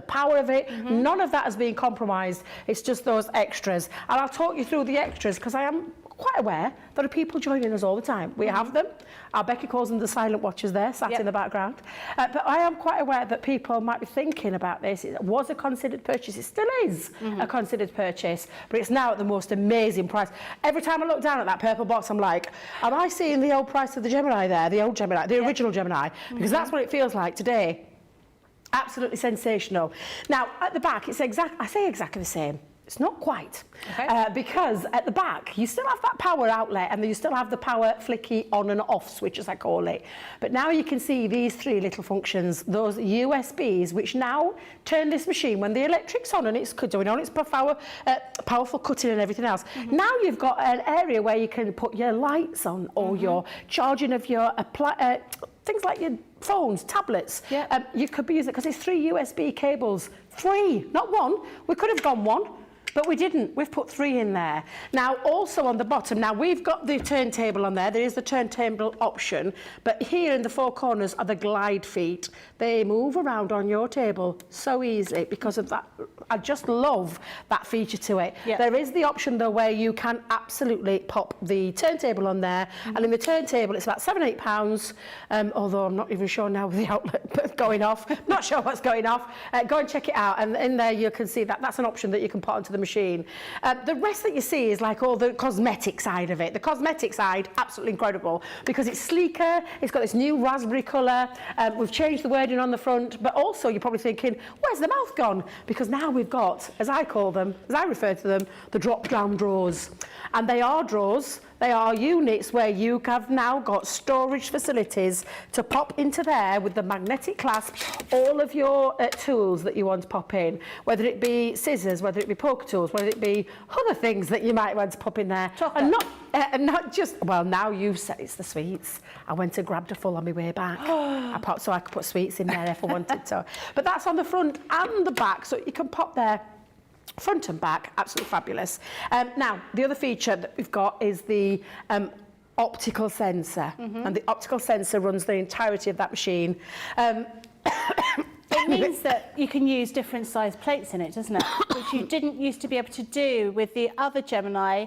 power of it, none of that has been compromised. It's just those extras, and I'll talk you through the extras because I am quite aware there are people joining us all the time. We have them. Our Becky calls them the silent watchers there, sat in the background. But I am quite aware that people might be thinking about this. It was a considered purchase. It still is a considered purchase, but it's now at the most amazing price. Every time I look down at that purple box, I'm like, am I seeing the old price of the Gemini there, the old Gemini, the original Gemini? Because that's what it feels like today. Absolutely sensational. Now, at the back, it's I say exactly the same. It's not quite, because at the back you still have that power outlet and you still have the power flicky on and off switch, as I call it. But now you can see these three little functions, those USBs, which now turn this machine when the electric's on and it's doing on its powerful cutting and everything else. Now you've got an area where you can put your lights on or your charging of your things like your phones, tablets. You could be using it because it's 3 USB cables. 3, not 1. We could have gone 1. But we didn't. We've put 3 in there. Now, also on the bottom, now we've got the turntable on there. There is the turntable option. But here in the 4 corners are the glide feet. They move around on your table so easily because of that. I just love that feature to it. There is the option, though, where you can absolutely pop the turntable on there. And in the turntable, it's about £7, £8, although I'm not even sure now with the outlet going off. Not sure what's going off. Go and check it out. And in there, you can see that that's an option that you can put onto the machine. The rest that you see is like all the cosmetic side of it. The cosmetic side, absolutely incredible, because it's sleeker, it's got this new raspberry colour, we've changed the wording on the front, but also you're probably thinking, where's the mouth gone? Because now we've got, as I call them, as I refer to them, the drop-down drawers. And they are drawers. They are units where you have now got storage facilities to pop into there with the magnetic clasp, all of your tools that you want to pop in, whether it be scissors, whether it be poker tools, whether it be other things that you might want to pop in there. And not just, well, now you've said it's the sweets. I went and grabbed a full on my way back. So I could put sweets in there if I wanted to. But that's on the front and the back, so you can pop there. Front and back, absolutely fabulous. Now, the other feature that we've got is the optical sensor. And the optical sensor runs the entirety of that machine. It means that you can use different size plates in it, doesn't it? Which you didn't used to be able to do with the other Gemini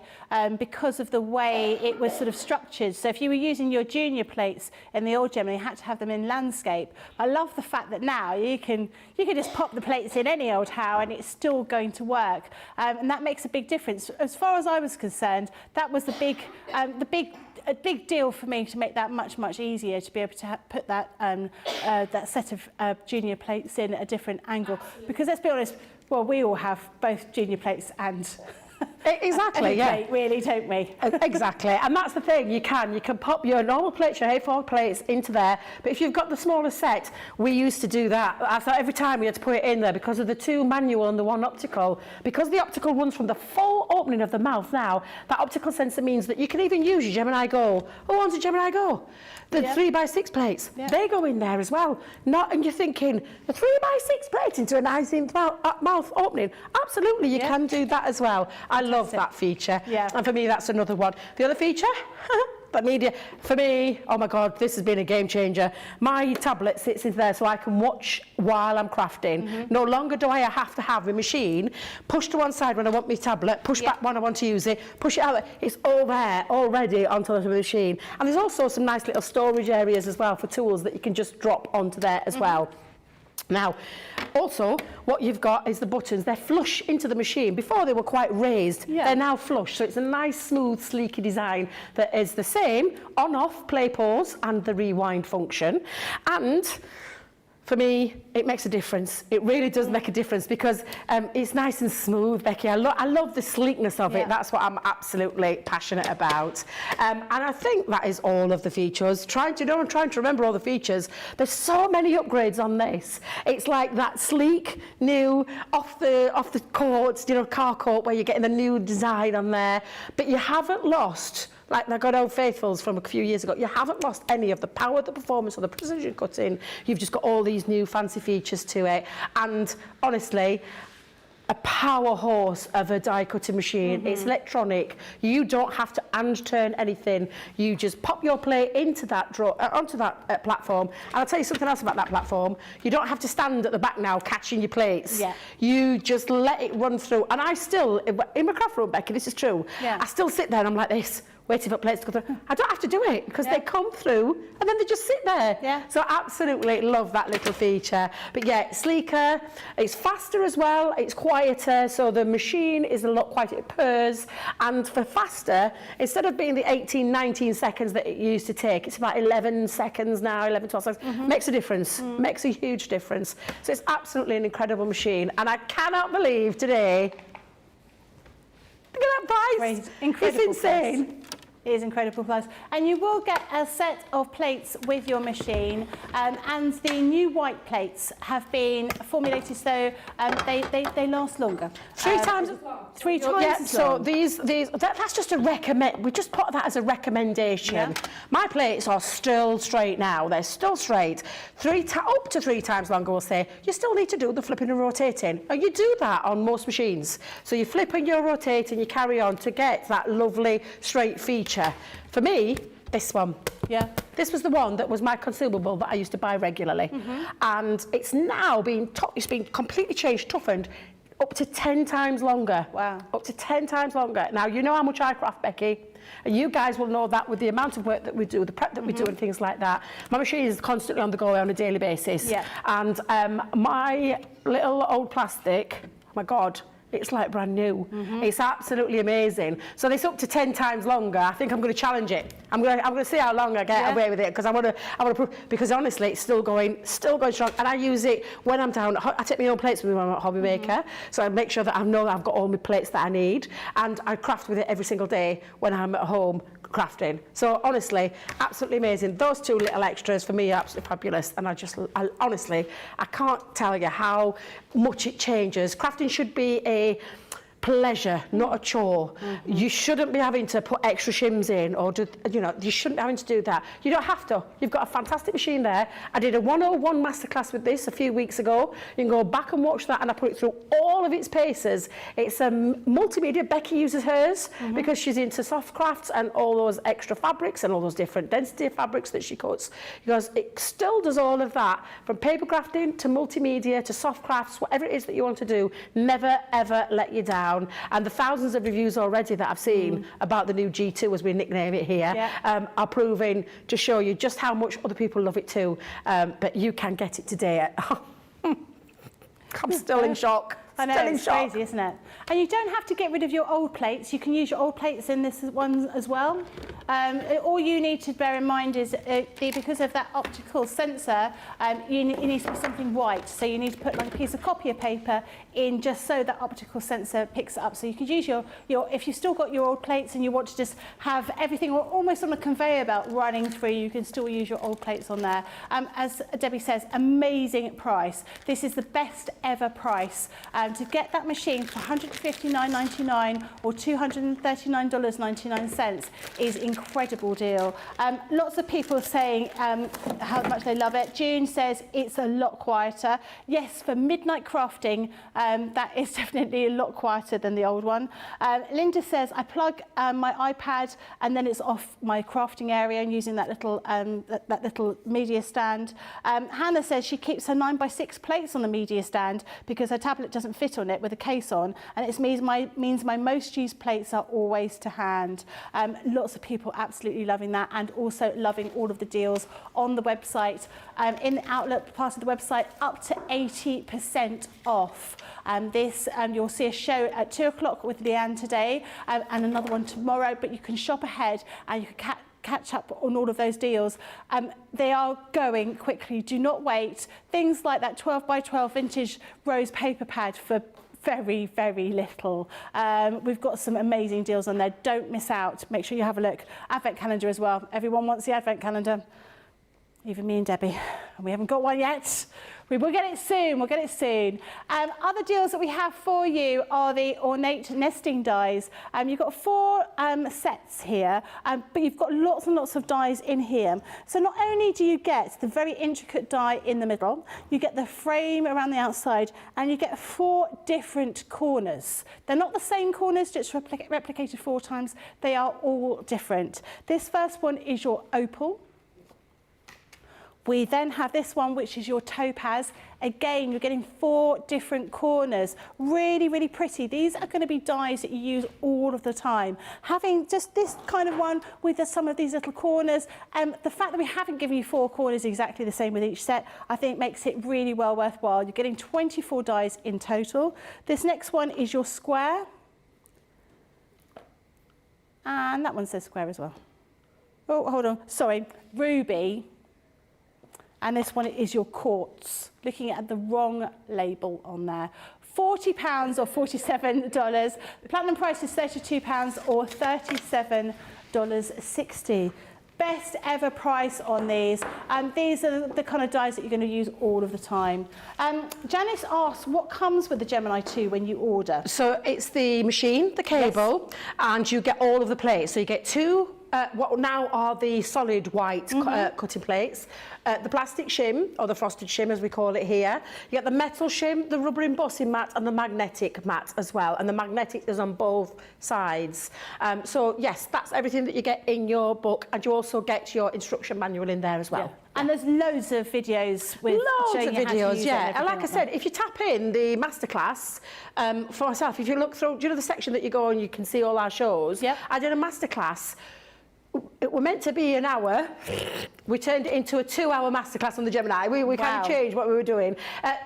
because of the way it was sort of structured. So if you were using your junior plates in the old Gemini, you had to have them in landscape. I love the fact that now you can just pop the plates in any old how and it's still going to work. And that makes a big difference. As far as I was concerned, that was a big deal for me to make that much easier to be able to put that that set of junior plates in at a different angle. Because let's be honest, well, we all have both junior plates and exactly, yeah, plate, really, don't we? Exactly, and that's the thing. You can pop your normal plates, your A4 plates into there. But if you've got the smaller set, we used to do that. I thought every time we had to put it in there because of the 2 manual and the 1 optical. Because the optical runs from the full opening of the mouth now, that optical sensor means that you can even use your Gemini Go. Who wants a Gemini Go? The 3x6 plates, they go in there as well. And you're thinking, a 3x6 plate into a 19 mouth opening? Absolutely, you can do that as well. I love that feature. And for me, that's another one. The other feature, that media, for me, oh my God, this has been a game changer. My tablet sits in there so I can watch while I'm crafting. No longer do I have to have a machine push to one side when I want my tablet, push back when I want to use it, push it out. It's all there already onto the machine. And there's also some nice little storage areas as well for tools that you can just drop onto there as well. Now, also, what you've got is the buttons. They're flush into the machine. Before they were quite raised. They're now flush. So it's a nice, smooth, sleeky design that is the same on-off, play, pause, and the rewind function. And for me, it makes a difference. It really does make a difference because it's nice and smooth, Becky. I love the sleekness of it. That's what I'm absolutely passionate about. And I think that is all of the features. I'm trying to remember all the features. There's so many upgrades on this. It's like that sleek, new, off the court, car court, where you're getting the new design on there. But you haven't lost, like the good old faithfuls from a few years ago, you haven't lost any of the power, the performance, or the precision cutting. You've just got all these new fancy features to it. And honestly, a power horse of a die cutting machine. It's electronic. You don't have to hand turn anything. You just pop your plate into that onto that platform. And I'll tell you something else about that platform. You don't have to stand at the back now catching your plates. You just let it run through. And I still, in my craft room, Becky, this is true, I still sit there and I'm like this, waiting for plates to go through. I don't have to do it because they come through and then they just sit there. So absolutely love that little feature. But yeah, it's sleeker, it's faster as well, it's quieter, so the machine is a lot quieter, it purrs. And for faster, instead of being the 18, 19 seconds that it used to take, it's about 11 seconds now, 11, 12 seconds. Makes a difference, makes a huge difference. So it's absolutely an incredible machine. And I cannot believe today that price? Great. Incredible It's insane. price. It is incredible price. And you will get a set of plates with your machine, and the new white plates have been formulated so they last longer. 3 times as long. 3 times Yeah, as so long. that's just a recommend. We just put that as a recommendation. Yeah. My plates are still straight now. They're still straight. Up to 3 times longer, we'll say. You still need to do the flipping and rotating. And you do that on most machines. So you flip and you rotate and you carry on to get that lovely straight feature. For me, this one. Yeah. This was the one that was my consumable that I used to buy regularly. And it's now been completely changed, toughened, up to 10 times longer. Wow. Up to 10 times longer. Now, you know how much I craft, Becky. And you guys will know that with the amount of work that we do, the prep that we do and things like that. My machine is constantly on the go on a daily basis. Yeah. And my little old plastic, oh my God, it's like brand new. It's absolutely amazing. So this up to 10 times longer. I think I'm going to challenge it. I'm going to see how long I get away with it, because I want to prove, because honestly it's still going strong. And I use it when I'm down. I take my own plates with me when I'm a hobby maker, so I make sure that I know that I've got all my plates that I need, and I craft with it every single day when I'm at home crafting. So honestly, absolutely amazing. Those 2 little extras for me are absolutely fabulous, and I honestly, I can't tell you how much it changes. Crafting should be a pleasure, not a chore. You shouldn't be having to put extra shims in, or you shouldn't be having to do that. You don't have to. You've got a fantastic machine there. I did a 101 masterclass with this a few weeks ago. You can go back and watch that, and I put it through all of its paces. It's a multimedia. Becky uses hers because she's into soft crafts and all those extra fabrics and all those different density of fabrics that she cuts. Because it still does all of that, from paper crafting to multimedia to soft crafts, whatever it is that you want to do. Never ever let you down. And the thousands of reviews already that I've seen about the new G2, as we nickname it here, are proving to show you just how much other people love it too. But you can get it today. I'm still in shock. I know, it's crazy, isn't it? And you don't have to get rid of your old plates. You can use your old plates in this one as well. All you need to bear in mind is because of that optical sensor, you need to put something white. So you need to put like a piece of copier paper in, just so that optical sensor picks it up. So you could use your if you've still got your old plates and you want to just have everything almost on a conveyor belt running through, you can still use your old plates on there. As Debbie says, amazing price. This is the best ever price. To get that machine for $159.99 or $239.99 is incredible deal. Lots of people saying how much they love it. June says it's a lot quieter. Yes, for midnight crafting, that is definitely a lot quieter than the old one. Linda says I plug my iPad and then it's off my crafting area and using that little media stand. Hannah says she keeps her 9x6 plates on the media stand because her tablet doesn't fit on it with a case on, and it means my most used plates are always to hand. Lots of people absolutely loving that, and also loving all of the deals on the website. In the Outlook part of the website, up to 80% off. You'll see a show at 2 o'clock with Leanne today, and another one tomorrow, but you can shop ahead and you can catch up on all of those deals. They are going quickly. Do not wait. Things like that 12x12 vintage rose paper pad for very, very little. We've got some amazing deals on there. Don't miss out. Make sure you have a look. Advent calendar as well. Everyone wants the advent calendar. Even me and Debbie. And we haven't got one yet. We will get it soon. We'll get it soon. Other deals that we have for you are the ornate nesting dies. You've got 4 sets here, but you've got lots and lots of dies in here. So not only do you get the very intricate die in the middle, you get the frame around the outside, and you get 4 different corners. They're not the same corners, just replicated 4 times. They are all different. This first one is your opal. We then have this one, which is your topaz. Again, you're getting 4 different corners. Really, really pretty. These are going to be dies that you use all of the time. Having just this kind of one with some of these little corners, the fact that we haven't given you 4 corners exactly the same with each set, I think makes it really well worthwhile. You're getting 24 dies in total. This next one is your square. And that one says square as well. Oh, hold on. Sorry. Ruby. And this one is your quartz. Looking at the wrong label on there. £40 or $47. The platinum price is £32 or $37.60. Best ever price on these, and these are the kind of dies that you're going to use all of the time. Janice asks, what comes with the Gemini 2 when you order? So it's the machine, the cable, and you get all of the plates. So you get two what now are the solid white cutting plates, the plastic shim, or the frosted shim as we call it here. You get the metal shim, the rubber embossing mat, and the magnetic mat as well. And the magnetic is on both sides. So yes, that's everything that you get in your book, and you also get your instruction manual in there as well. Yeah. And there's loads of videos with loads of videos, yeah. And like I said, that. if you tap in the masterclass, for myself, if you look through, do you know the section that you go and you can see all our shows? Yeah. I did a masterclass. It were meant to be an hour. We turned it into a 2-hour masterclass on the Gemini. We kind of changed what we were doing.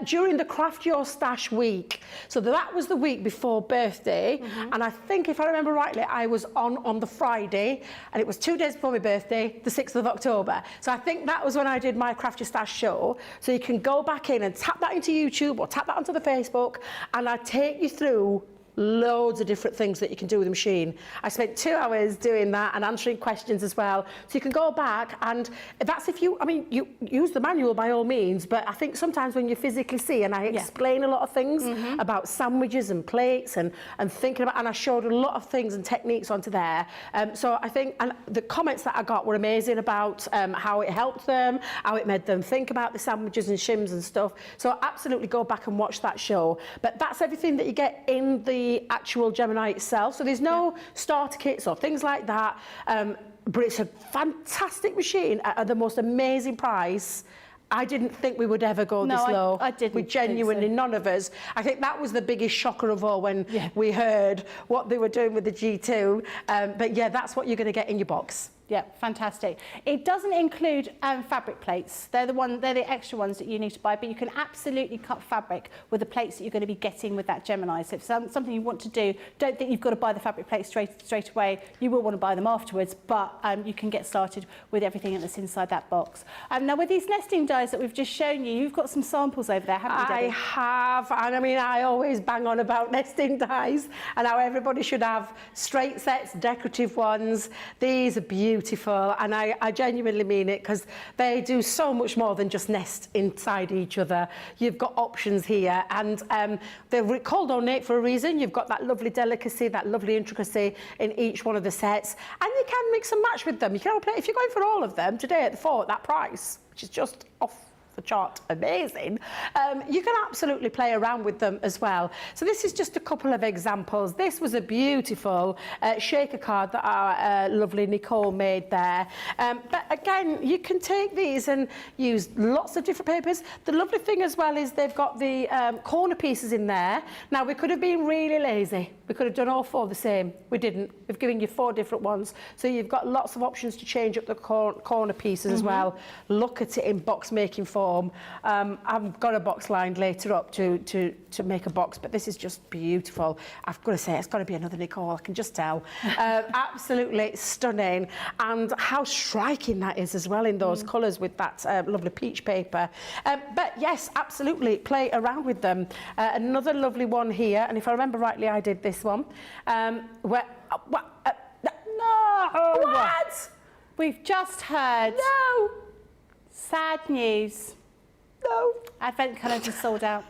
During the Craft Your Stash week, so that was the week before birthday, and I think, if I remember rightly, I was on the Friday, and it was 2 days before my birthday, the 6th of October. So I think that was when I did my Craft Your Stash show. So you can go back in and tap that into YouTube or tap that onto the Facebook, and I take you through loads of different things that you can do with the machine. I spent 2 hours doing that and answering questions as well. So you can go back, and that's if you, I mean, you use the manual by all means, but I think sometimes when you physically see, and I explain a lot of things about sandwiches and plates and thinking about, and I showed a lot of things and techniques onto there. So I think, and the comments that I got were amazing about how it helped them, how it made them think about the sandwiches and shims and stuff. So absolutely go back and watch that show. But that's everything that you get in the actual Gemini itself. So there's no starter kits or things like that. But it's a fantastic machine at the most amazing price. I didn't think we would ever go this low. I didn't. We genuinely, none of us. I think that was the biggest shocker of all when we heard what they were doing with the G2. But yeah, that's what you're going to get in your box. Yeah, fantastic. It doesn't include fabric plates. They're the extra ones that you need to buy, but you can absolutely cut fabric with the plates that you're going to be getting with that Gemini. So if it's something you want to do, don't think you've got to buy the fabric plates straight away. You will want to buy them afterwards, but you can get started with everything that's inside that box. Now with these nesting dies that we've just shown you, you've got some samples over there, haven't you, Debbie? I have, and I mean, I always bang on about nesting dies and how everybody should have straight sets, decorative ones. These are beautiful, and I genuinely mean it, because they do so much more than just nest inside each other. You've got options here, and they're called ornate for a reason. You've got that lovely delicacy, that lovely intricacy in each one of the sets, and you can mix and match with them. You can all play, if you're going for all of them today at that price, which is just off the chart amazing, you can absolutely play around with them as well. So this is just a couple of examples. This was a beautiful shaker card that our lovely Nicole made there. But again, you can take these and use lots of different papers. The lovely thing as well is they've got the corner pieces in there. Now, we could have been really lazy. We could have done all 4 the same. We didn't. We've given you 4 different ones. So you've got lots of options to change up the corner pieces as well. Look at it in box making form. I've got a box lined later up to make a box, but this is just beautiful. I've got to say, it's got to be another Nicole, I can just tell. Absolutely stunning, and how striking that is as well in those colours with that lovely peach paper. But yes, absolutely, play around with them. Another lovely one here, and if I remember rightly, I did this one. What? We've just heard. No. Sad news. No. Advent calendar sold out.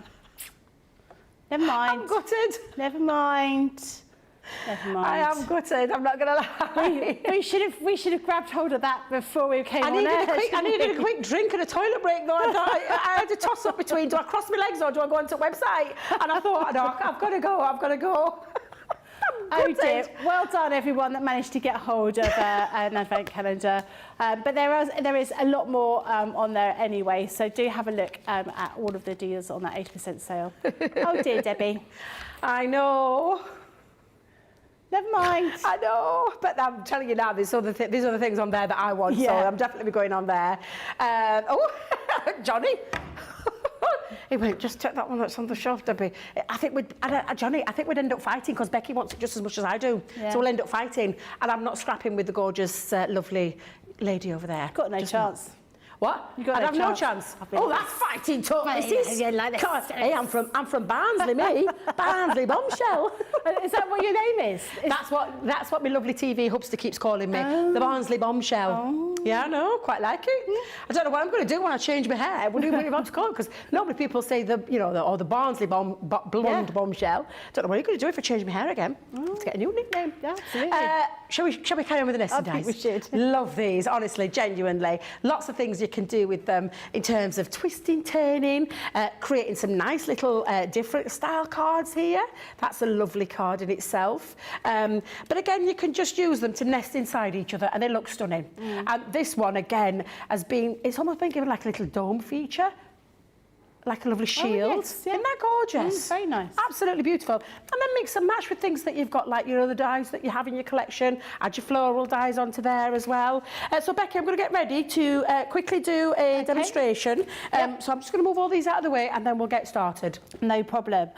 Never mind. I'm gutted. Never mind. Never mind. I am gutted, I'm not going to lie. We should have grabbed hold of that before we came on air. I needed a quick drink and a toilet break, though. I had to toss up between, do I cross my legs or do I go onto the website? And I thought, no, I've got to go. Oh dear. Well done, everyone that managed to get hold of an advent calendar. But there is a lot more on there anyway, so do have a look at all of the deals on that 80% sale. Oh dear, Debbie. I know. Never mind. I know, but I'm telling you now, there's other things on there that I want, so I'm definitely going on there. Johnny. He went, just take that one that's on the shelf, Debbie. Johnny, I think we'd end up fighting, because Becky wants it just as much as I do. Yeah. So we'll end up fighting, and I'm not scrapping with the gorgeous, lovely lady over there. Got no chance. What? You got I'd no have no chance. chance. Oh, that's fighting talk. Right, This is. yeah, like this. God, hey, I'm from Barnsley, me. Barnsley bombshell. Is that what your name is? That's what my lovely TV hubster keeps calling me. The Barnsley bombshell. Oh. Yeah, I know, quite like it. I don't know what I'm going to do when I change my hair. What do you want to call it? Because normally people say the Barnsley blonde bombshell. Don't know what you're going to do if I change my hair again. Let's get a new nickname. Yeah, absolutely. Shall we carry on with the nesting dice? I think we should. Love these, honestly, genuinely. Lots of things you can do with them in terms of twisting, turning, creating some nice little different style cards here. That's a lovely card in itself. But again, you can just use them to nest inside each other and they look stunning. And this one, again, it's almost been given like a little dome feature. Like a lovely shield. Yes, yeah. Isn't that gorgeous? Very nice. Absolutely beautiful. And then mix and match with things that you've got, like, the dies that you have in your collection. Add your floral dies onto there as well. So, Becky, I'm going to get ready to quickly do a demonstration. So I'm just going to move all these out of the way and then we'll get started. No problem.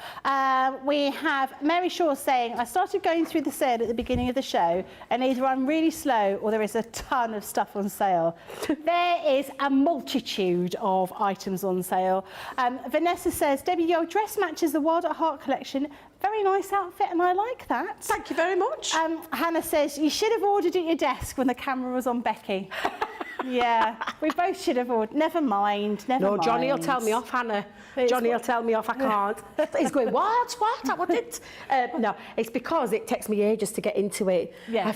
We have Mary Shaw saying, I started going through the sale at the beginning of the show and either I'm really slow or there is a ton of stuff on sale. There is a multitude of items on sale. Vanessa says, Debbie, your dress matches the Wild at Heart collection. Very nice outfit, and I like that. Thank you very much. Hannah says, you should have ordered at your desk when the camera was on Becky. Yeah, we both should have ordered. Never mind, never mind. No, Johnny will tell me off, Hannah. Johnny will tell me off, I can't. He's going, what? I wouldn't. No, it's because it takes me ages to get into it. Yeah.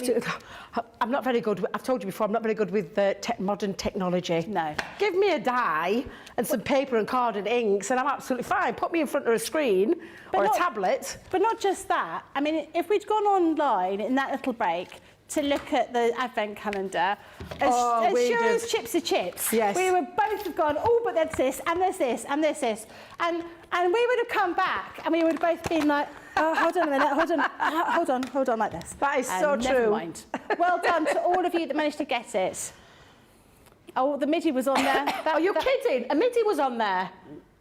I'm not very good, I've told you before, I'm not very good with modern technology. No. Give me a die and some paper and card and inks and I'm absolutely fine. Put me in front of a screen or a tablet. But not just that. I mean, if we'd gone online in that little break to look at the advent calendar, as sure as chips are chips, yes, we would both have gone, oh, but there's this, and there's this, and there's this. And we would have come back and we would have both been like, oh, hold on a minute, hold on like this. That is so true. Never mind. Well done to all of you that managed to get it. Oh, the midi was on there. Are you kidding? A midi was on there.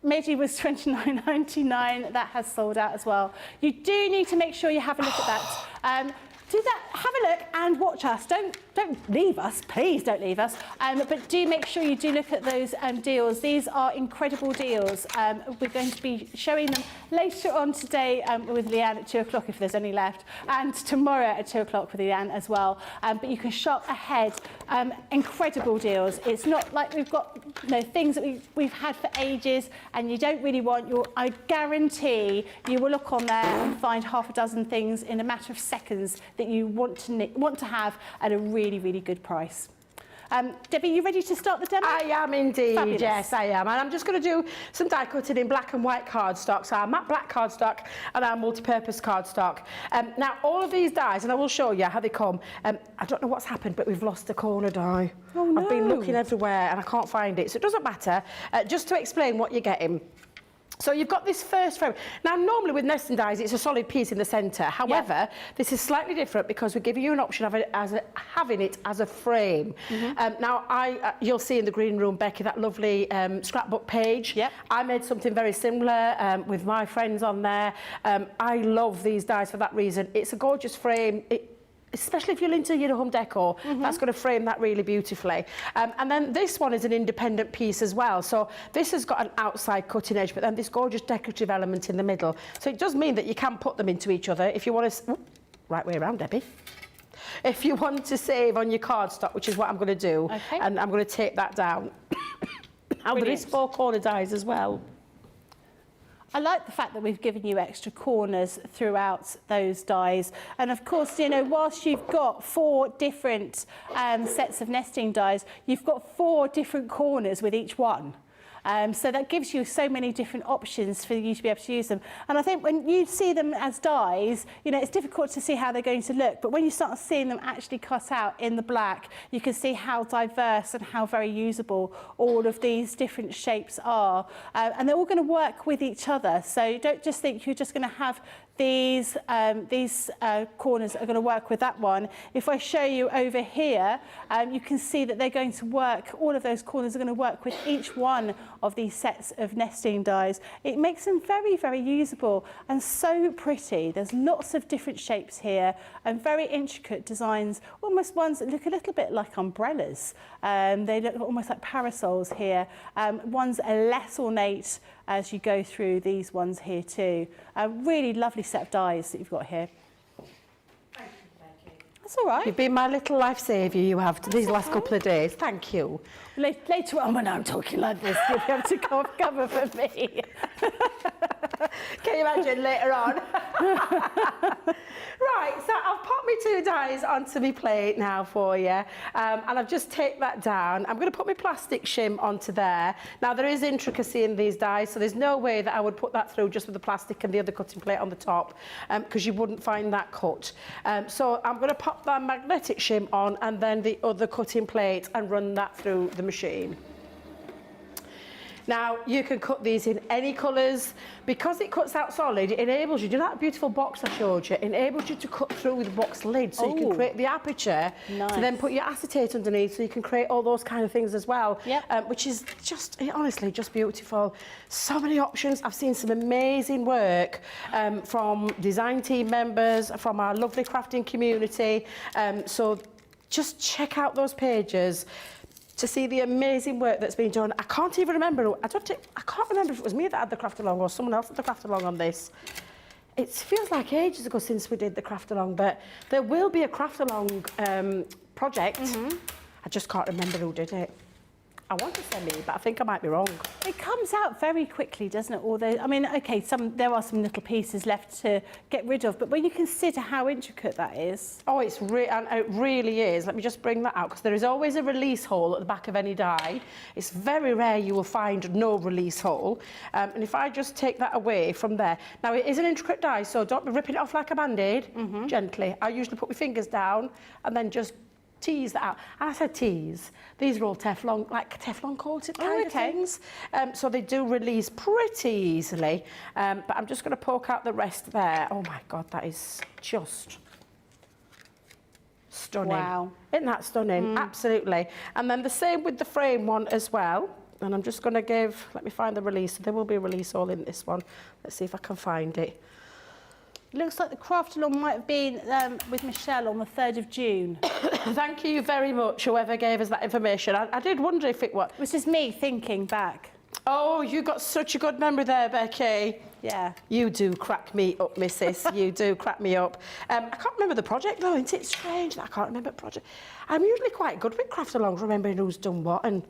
Midi was $29.99. That has sold out as well. You do need to make sure you have a look at that. Do that, have a look and watch us. Don't leave us, please don't leave us. But do make sure you do look at those deals. These are incredible deals. We're going to be showing them later on today with Leanne at 2 o'clock if there's any left, and tomorrow at 2 o'clock with Leanne as well. But you can shop ahead. Incredible deals. It's not like we've got things that we've had for ages and you don't really want. I guarantee you will look on there and find half a dozen things in a matter of seconds that you want to have at a really, really good price. Debbie, you ready to start the demo? I am indeed, Fabulous. yes I am. And I'm just going to do some die cutting in black and white cardstock. So our matte black cardstock and our multi-purpose cardstock. Now all of these dies, and I will show you how they come. I don't know what's happened, but we've lost the corner die. Oh no. I've been looking everywhere and I can't find it. So it doesn't matter. Just to explain what you're getting. So you've got this first frame. Now, normally with nesting dies, it's a solid piece in the centre. However, this is slightly different because we're giving you an option of having it as a frame. Now, you'll see in the green room, Becky, that lovely scrapbook page. Yep. I made something very similar with my friends on there. I love these dies for that reason. It's a gorgeous frame. Especially if you're into home decor, that's going to frame that really beautifully. And then this one is an independent piece as well. So this has got an outside cutting edge, but then this gorgeous decorative element in the middle. So it does mean that you can put them into each other if you want to... right way around, Debbie. If you want to save on your cardstock, which is what I'm going to do, and I'm going to take that down. And there is 4 corner dies as well. I like the fact that we've given you extra corners throughout those dies. And of course, whilst you've got 4 different sets of nesting dies, you've got 4 different corners with each one. So that gives you so many different options for you to be able to use them. And I think when you see them as dies, it's difficult to see how they're going to look. But when you start seeing them actually cut out in the black, you can see how diverse and how very usable all of these different shapes are. And they're all going to work with each other. So don't just think you're just going to have these corners are going to work with that one. If I show you over here, you can see that they're going to work, all of those corners are going to work with each one of these sets of nesting dies. It makes them very, very usable and so pretty. There's lots of different shapes here and very intricate designs, almost ones that look a little bit like umbrellas. They look almost like parasols here. Ones are less ornate as you go through these ones here too. A really lovely set of dies that you've got here. Thank you, Becky. That's all right. You've been my little life saviour, you have, these last couple of days. Thank you. Later on, when I'm talking like this, you'll be able to cover for me. Can you imagine later on? Right, so I've popped my 2 dies onto my plate now for you, and I've just taped that down. I'm going to put my plastic shim onto there. Now, there is intricacy in these dies, so there's no way that I would put that through just with the plastic and the other cutting plate on the top, because you wouldn't find that cut. So I'm going to pop that magnetic shim on and then the other cutting plate and run that through the machine. Now, you can cut these in any colours. Because it cuts out solid, it enables you, do you know that beautiful box I showed you? It enables you to cut through with the box lid so you can create the aperture to then put your acetate underneath so you can create all those kind of things as well, which is just, honestly, just beautiful. So many options. I've seen some amazing work from design team members, from our lovely crafting community. So just check out those pages to see the amazing work that's been done. I can't even remember, I can't remember if it was me that had the craft along or someone else had the craft along on this. It feels like ages ago since we did the craft along, but there will be a craft along project. I just can't remember who did it. I want to say me, but I think I might be wrong. It comes out very quickly, doesn't it? Although, I mean, okay, there are some little pieces left to get rid of, but when you consider how intricate that is. Oh, it really is. Let me just bring that out, because there is always a release hole at the back of any die. It's very rare you will find no release hole. And if I just take that away from there. Now, it is an intricate die, so don't be ripping it off like a Band-Aid, gently. I usually put my fingers down and then just tease that out. And I said tease. These are all Teflon, like Teflon coated kind of things. So they do release pretty easily. But I'm just going to poke out the rest there. Oh my God, that is just stunning. Wow. Isn't that stunning? Absolutely. And then the same with the frame one as well. And I'm just going to give, let me find the release. There will be a release hole in this one. Let's see if I can find it. Looks like the craft along might have been with Michelle on the 3rd of June. Thank you very much, whoever gave us that information. I did wonder if it was. This is me thinking back. Oh, you got such a good memory there, Becky. Yeah. You do crack me up, missus. You do crack me up. I can't remember the project, though. Isn't it strange that I can't remember the project? I'm usually quite good with craft alongs, remembering who's done what and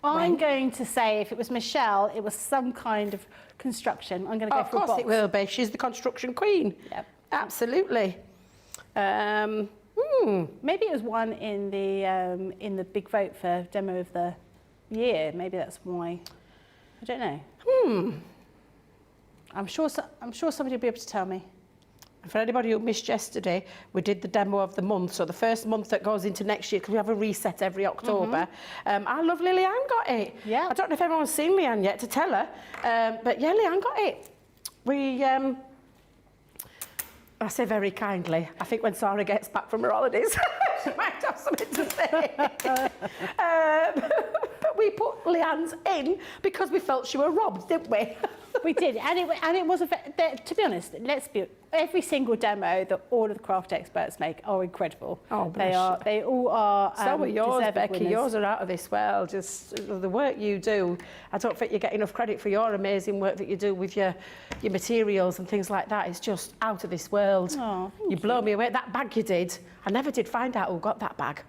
I'm going to say if it was Michelle, it was some kind of construction. I'm going to go for a box. Of course it will be. She's the construction queen. Yep. Absolutely. Maybe it was one in the big vote for demo of the year. Maybe that's why. I don't know. I'm sure somebody will be able to tell me. For anybody who missed yesterday, we did the demo of the month. So the first month that goes into next year, because we have a reset every October. Our lovely Leanne got it. Yeah. I don't know if everyone's seen Leanne yet to tell her, but yeah, Leanne got it. We, I say very kindly, I think when Sarah gets back from her holidays, she might have something to say. But we put Leanne's in because we felt she were robbed, didn't we? We did, and it was to be honest. Every single demo that all of the craft experts make are incredible. Oh, they all are. So are yours, Becky. Winners. Yours are out of this world. Just the work you do. I don't think you get enough credit for your amazing work that you do with your materials and things like that. It's just out of this world. Oh, you blow me away. That bag you did. I never did find out who got that bag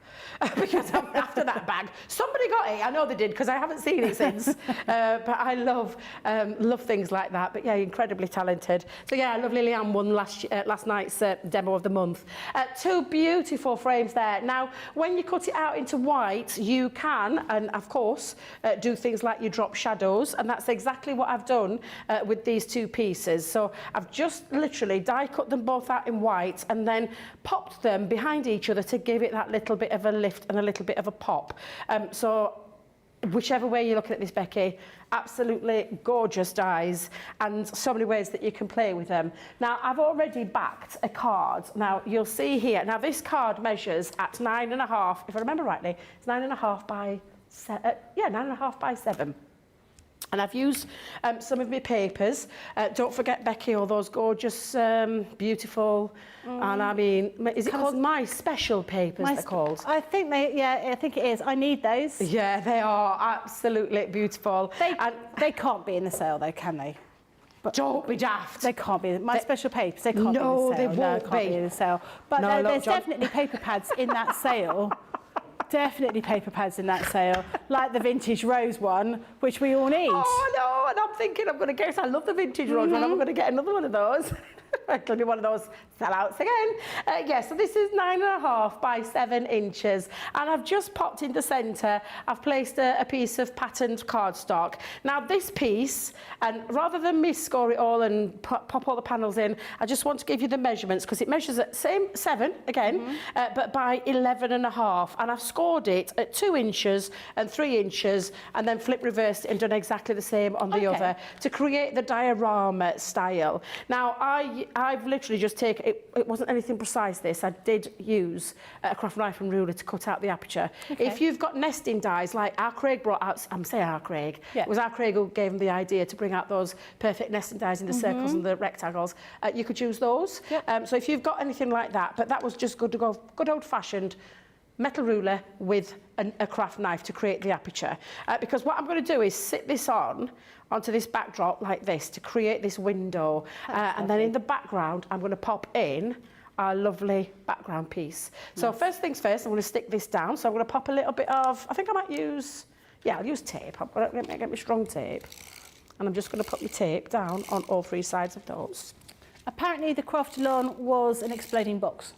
because after that bag, somebody got it. I know they did because I haven't seen it since. But I love things like that. But yeah, incredibly talented. So yeah, lovely Leanne won last night's demo of the month. 2 beautiful frames there. Now, when you cut it out into white, you can, and of course, do things like you drop shadows, and that's exactly what I've done with these 2 pieces. So I've just literally die cut them both out in white and then popped them behind each other to give it that little bit of a lift and a little bit of a pop. So whichever way you're looking at this, Becky, absolutely gorgeous dies, and so many ways that you can play with them. Now, I've already backed a card. Now, you'll see here, now this card measures at 9.5, if I remember rightly, it's 9.5 by 9.5 by 7. And I've used some of my papers. Don't forget, Becky, all those gorgeous, beautiful, and I mean, is it called My Special Papers, they're called? I think I think it is. I need those. Yeah, they are absolutely beautiful. They can't be in the sale though, can they? But don't be daft. They can't be. My Special Papers, they can't be in the sale. No, they won't can't be in the sale. But No, there's definitely paper pads in that sale. Definitely paper pads in that sale, like the vintage rose one, which we all need. Oh no, and I'm thinking I'm going to get, I love the vintage rose one, I'm going to get another one of those. Including one of those sellouts again. Yeah, so this is 9.5 by 7 inches, and I've just popped in the centre. I've placed a piece of patterned cardstock. Now this piece, and rather than me score it all and pop all the panels in, I just want to give you the measurements because it measures at same 7 again, but by 11.5, and I've scored it at 2 inches and 3 inches, and then flip reversed it and done exactly the same on the other to create the diorama style. Now I've literally just taken, it wasn't anything precise this, I did use a craft knife and ruler to cut out the aperture. If you've got nesting dies, like our Craig brought out, I'm saying our Craig, it was our Craig who gave him the idea to bring out those perfect nesting dies in the circles and the rectangles, you could use those. So if you've got anything like that, but that was just good to go, good old-fashioned metal ruler with a craft knife to create the aperture. Because what I'm going to do is sit this onto this backdrop like this to create this window. And then in the background, I'm going to pop in our lovely background piece. So first things first, I'm going to stick this down. So I'm going to pop a little bit of, I think I might use, I'll use tape. I'm going to get me strong tape. And I'm just going to put my tape down on all 3 sides of those. Apparently the Craftalon was an exploding box.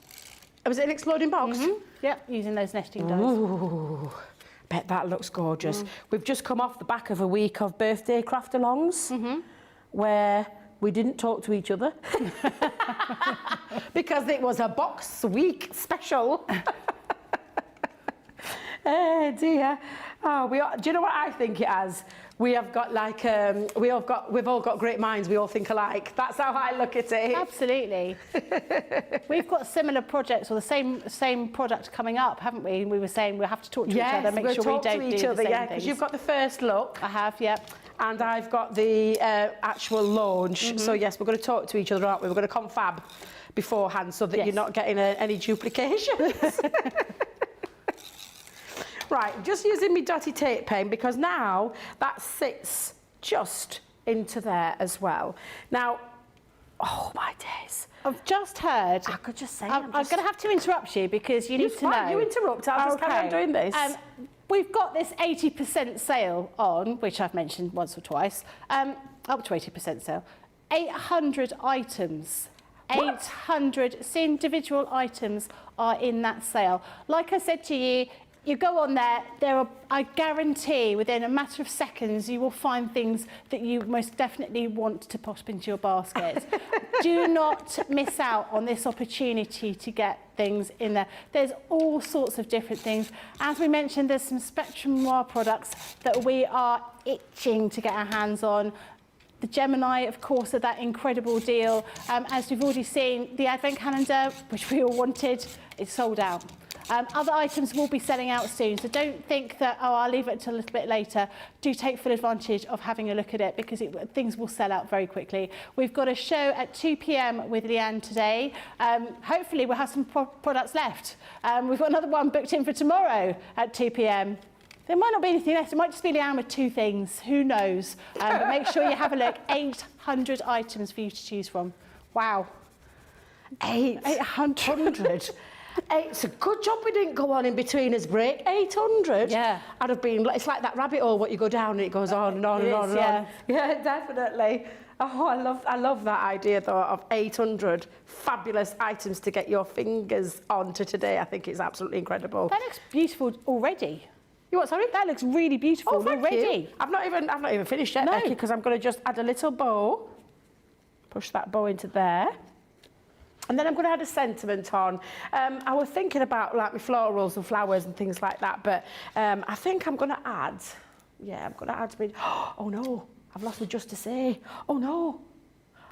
Was it an exploding box? Yep, using those nesting dies. Ooh, bet that looks gorgeous. We've just come off the back of a week of birthday craft-alongs where we didn't talk to each other because it was a box week special. Oh dear. Oh, do you know what I think it as? We have got like, we've all got great minds, we all think alike. That's how I look at it. Absolutely. We've got similar projects or the same product coming up, haven't we? We were saying we'll have to talk to each other, make sure we don't do the same things. Because you've got the first look. I have, yep. And I've got the actual launch. So yes, we're going to talk to each other, aren't we? We're going to confab beforehand so that you're not getting any duplications. Right, just using my dotty tape pen because now that sits just into there as well. Now, oh my days. I've just heard. I could just say. I'm going to have to interrupt you because you need to know. You interrupt. I'll just carry on doing this. We've got this 80% sale on, which I've mentioned once or twice. Up to 80% sale. 800 items. What? 800 individual items are in that sale. Like I said to you, you go on there, I guarantee within a matter of seconds you will find things that you most definitely want to pop into your basket. Do not miss out on this opportunity to get things in there. There's all sorts of different things. As we mentioned, there's some Spectrum Noir products that we are itching to get our hands on. The Gemini, of course, are that incredible deal. As we've already seen, the Advent calendar, which we all wanted, is sold out. Other items will be selling out soon, so don't think that, oh, I'll leave it until a little bit later. Do take full advantage of having a look at it because things will sell out very quickly. We've got a show at 2 p.m. with Leanne today. Hopefully we'll have some products left. We've got another one booked in for tomorrow at 2 p.m. There might not be anything left. It might just be Leanne with 2 things. Who knows? But make sure you have a look. 800 items for you to choose from. Wow. 800. It's a good job we didn't go on in between us break. 800. Yeah. I'd have been. It's like that rabbit hole. What you go down and it goes on and on and on and on. Yeah, definitely. Oh, I love that idea though of 800 fabulous items to get your fingers onto today. I think it's absolutely incredible. That looks beautiful already. You what? Sorry? That looks really beautiful already. You. I've not even finished yet, Becky, because I'm going to just add a little bow. Push that bow into there. And then I'm going to add a sentiment on. I was thinking about like my florals and flowers and things like that, but I think I'm going to add Yeah, I'm going to add to it. Oh no, I've lost my just to say. Oh no.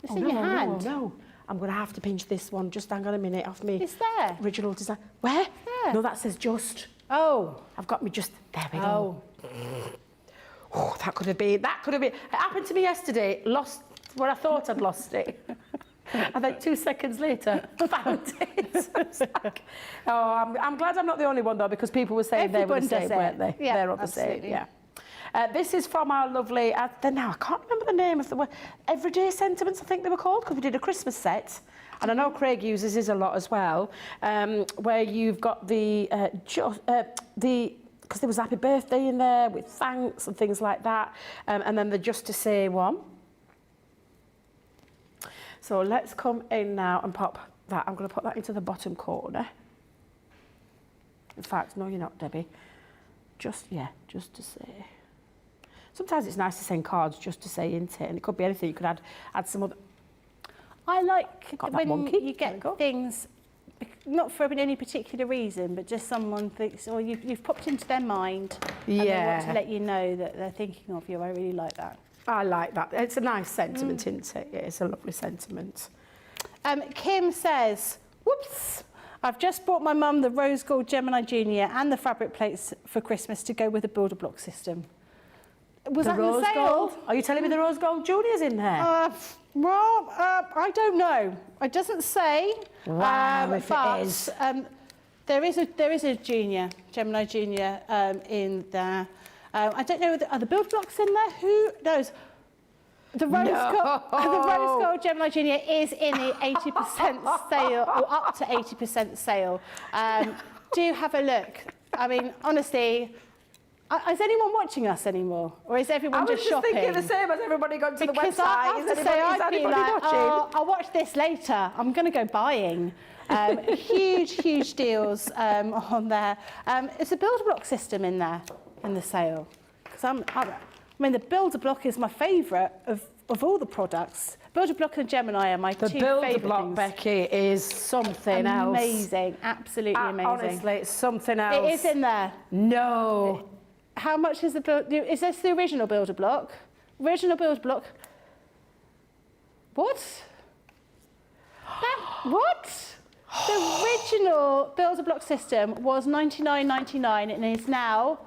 It's in your hand. No. I'm going to have to pinch this one. Just hang on a minute off me. It's there. Original design. Where? There. No, that says just. Oh. I've got me just. There we go. Oh, that could have been. It happened to me yesterday. Lost where I thought I'd lost it. And then 2 seconds later, found it. I'm glad I'm not the only one though, because people were saying they were the same, weren't they? Yeah, they're all the same. Yeah. This is from our lovely. Now I can't remember the name of the Everyday Sentiments, I think they were called, because we did a Christmas set, and I know Craig uses his a lot as well. Where you've got because there was Happy Birthday in there with thanks and things like that, and then the Just to Say one. So let's come in now and pop that. I'm going to put that into the bottom corner. In fact, no, you're not, Debbie. Just to say. Sometimes it's nice to send cards just to say, isn't it? And it could be anything. You could add some other. I like when monkey. you get things, not for any particular reason, but just someone thinks, or you've popped into their mind, and they want to let you know that they're thinking of you. I really like that. I like that. It's a nice sentiment, isn't it? Yeah, it's a lovely sentiment. Kim says, whoops, I've just bought my mum the rose gold Gemini Junior and the fabric plates for Christmas to go with the builder block system. Was that rose in the sale? gold? Are you telling me the rose gold Junior's in there? I don't know. It doesn't say. Wow, if it is. There is a Junior, Gemini Junior in there. I don't know, are the build blocks in there? Who knows? The rose gold Gemini Junior is in the 80% sale, or up to 80% sale. Do have a look. I mean, honestly, is anyone watching us anymore, or is everyone just shopping? I was just thinking the same as everybody going to the website. Because I have to say, I'd be like, I'll watch this later. I'm going to go buying. Huge deals on there. It's a builder block system in there in the sale. Because I mean, the builder block is my favourite of all the products. Builder block and Gemini are my two favourite things. The builder block, Becky, is something else. Amazing, absolutely amazing. Honestly, it's something else. It is in there. No. How much is is this the original builder block? Original builder block. What? What? The original builder block system was $99.99 and is now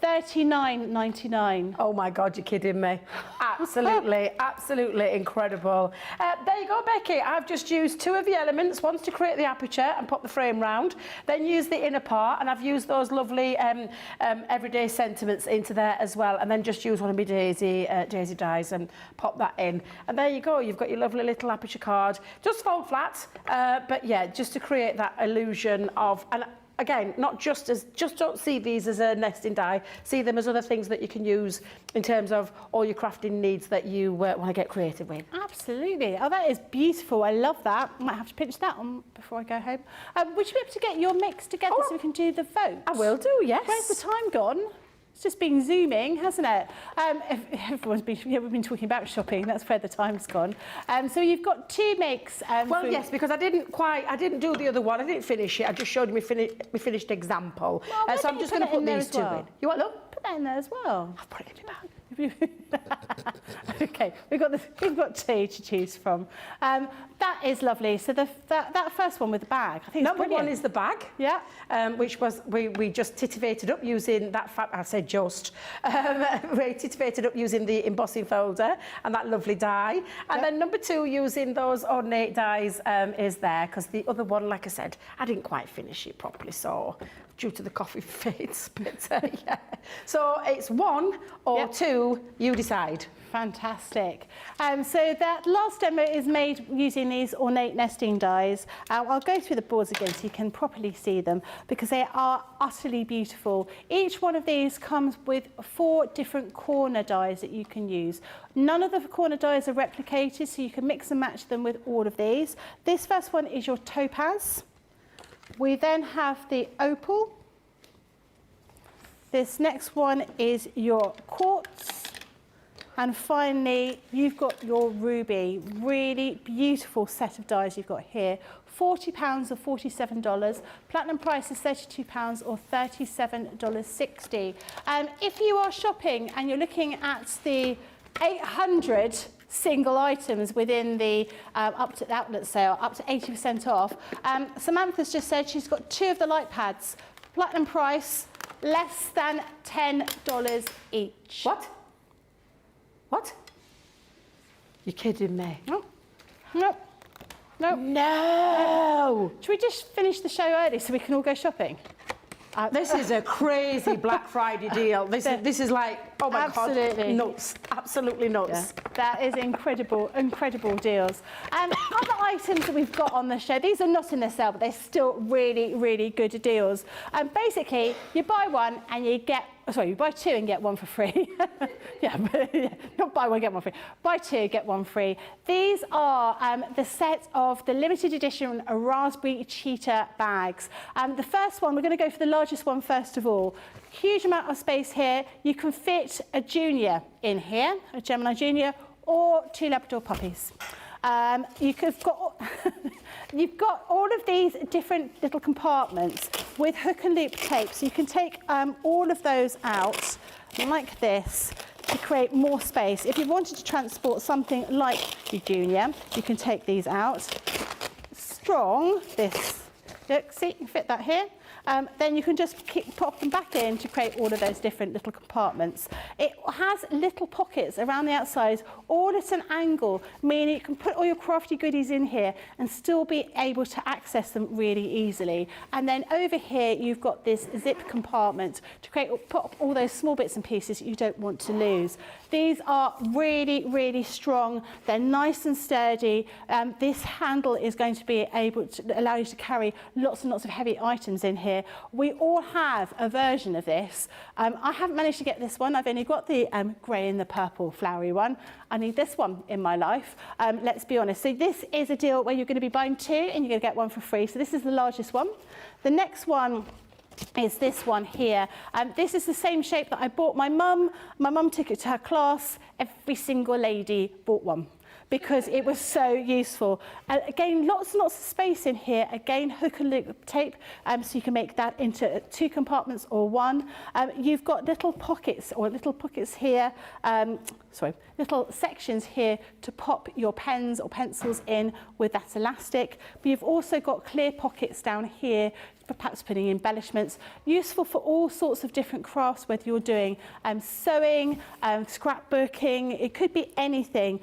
$39.99. Oh my God, you're kidding me. Absolutely, absolutely incredible. There you go, Becky. I've just used two of the elements. One's to create the aperture and pop the frame round, then use the inner part, and I've used those lovely everyday sentiments into there as well, and then just use one of my daisy dies and pop that in. And there you go, you've got your lovely little aperture card. Just fold flat, but yeah, just to create that illusion of, and again, just don't see these as a nesting die. See them as other things that you can use in terms of all your crafting needs that you want to get creative with. Absolutely. Oh, that is beautiful. I love that. I might have to pinch that on before I go home. Would you be able to get your mix together so we can do the vote? I will do, yes. Where's the time gone? It's just been zooming, hasn't it? We've been talking about shopping. That's where the time's gone. So you've got two makes. Well, yes, because I didn't do the other one. I didn't finish it. I just showed you my finished example. Well, so I'm just going to put these two in. You want look? Put that in there as well. I'll put it in my bag. Okay, we've got two to choose from. That is lovely. So that first one with the bag, I think number one is the bag. Yeah. Which was we just titivated up using that. I said just. We titivated up using the embossing folder and that lovely die. And then number two, using those ornate dies, is there because the other one, like I said, I didn't quite finish it properly, so due to the coffee fades. But yeah. So it's one or two, you decide. Fantastic. So that last demo is made using these ornate nesting dies. I'll go through the boards again so you can properly see them because they are utterly beautiful. Each one of these comes with 4 different corner dies that you can use. None of the corner dies are replicated, so you can mix and match them with all of these. This first one is your topaz. We then have the opal. This next one is your quartz. And finally, you've got your ruby. Really beautiful set of dies you've got here. £40 or $47. Platinum price is £32 or $37.60. If you are shopping and you're looking at the 800 single items within the up to the outlet sale, up to 80% off, Samantha's just said she's got 2 of the light pads. Platinum price, less than $10 each. What? What? You're kidding me? No. No. No. No. Should we just finish the show early so we can all go shopping? This is a crazy Black Friday deal. This is like, oh my Absolutely. God, nuts. Absolutely nuts. Yeah, that is incredible, incredible deals. Other items that we've got on the show, these are not in the sale, but they're still really, really good deals. Basically, you buy one and you get, sorry, you buy 2 and get 1 for free. Not buy 1, get 1 free. Buy 2, get 1 free. These are the set of the limited edition raspberry cheetah bags. The first one, we're going to go for the largest one first of all. Huge amount of space here. You can fit a junior in here, a Gemini junior, or 2 Labrador puppies. You've got all of these different little compartments with hook and loop tape, so you can take all of those out like this to create more space. If you wanted to transport something like your junior, you can take these out. Strong, this, look, see, you can fit that here. Then you can just pop them back in to create all of those different little compartments. It has little pockets around the outside, all at an angle, meaning you can put all your crafty goodies in here and still be able to access them really easily. And then over here, you've got this zip compartment to put all those small bits and pieces that you don't want to lose. These are really, really strong. They're nice and sturdy. This handle is going to be able to allow you to carry lots and lots of heavy items in here. We all have a version of this. I haven't managed to get this one. I've only got the grey and the purple flowery one. I need this one in my life, let's be honest. So this is a deal where you're going to be buying 2 and you're going to get 1 for free. So this is the largest one. The next one is this one here. This is the same shape that I bought my mum. My mum took it to her class. Every single lady bought one because it was so useful. Again, lots and lots of space in here. Again, hook and loop tape, so you can make that into 2 compartments or 1. You've got little pockets here, little sections here to pop your pens or pencils in with that elastic. But you've also got clear pockets down here for perhaps putting embellishments. Useful for all sorts of different crafts, whether you're doing sewing, scrapbooking, it could be anything.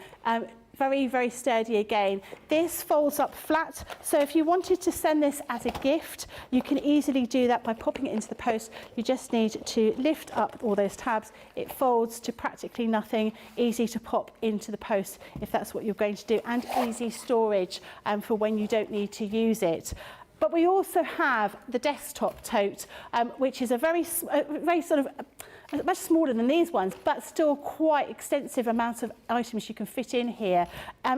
Very, very sturdy again. This folds up flat, so if you wanted to send this as a gift, you can easily do that by popping it into the post. You just need to lift up all those tabs. It folds to practically nothing, easy to pop into the post if that's what you're going to do, and easy storage for when you don't need to use it. But we also have the desktop tote, which is a very sort of much smaller than these ones, but still quite extensive amounts of items you can fit in here.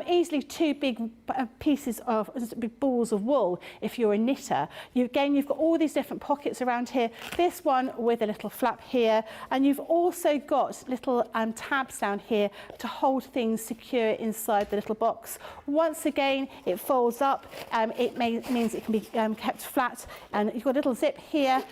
Easily 2 big pieces of big balls of wool if you're a knitter. You've got all these different pockets around here. This one with a little flap here, and you've also got little tabs down here to hold things secure inside the little box. Once again, it folds up. It means it can be kept flat, and you've got a little zip here,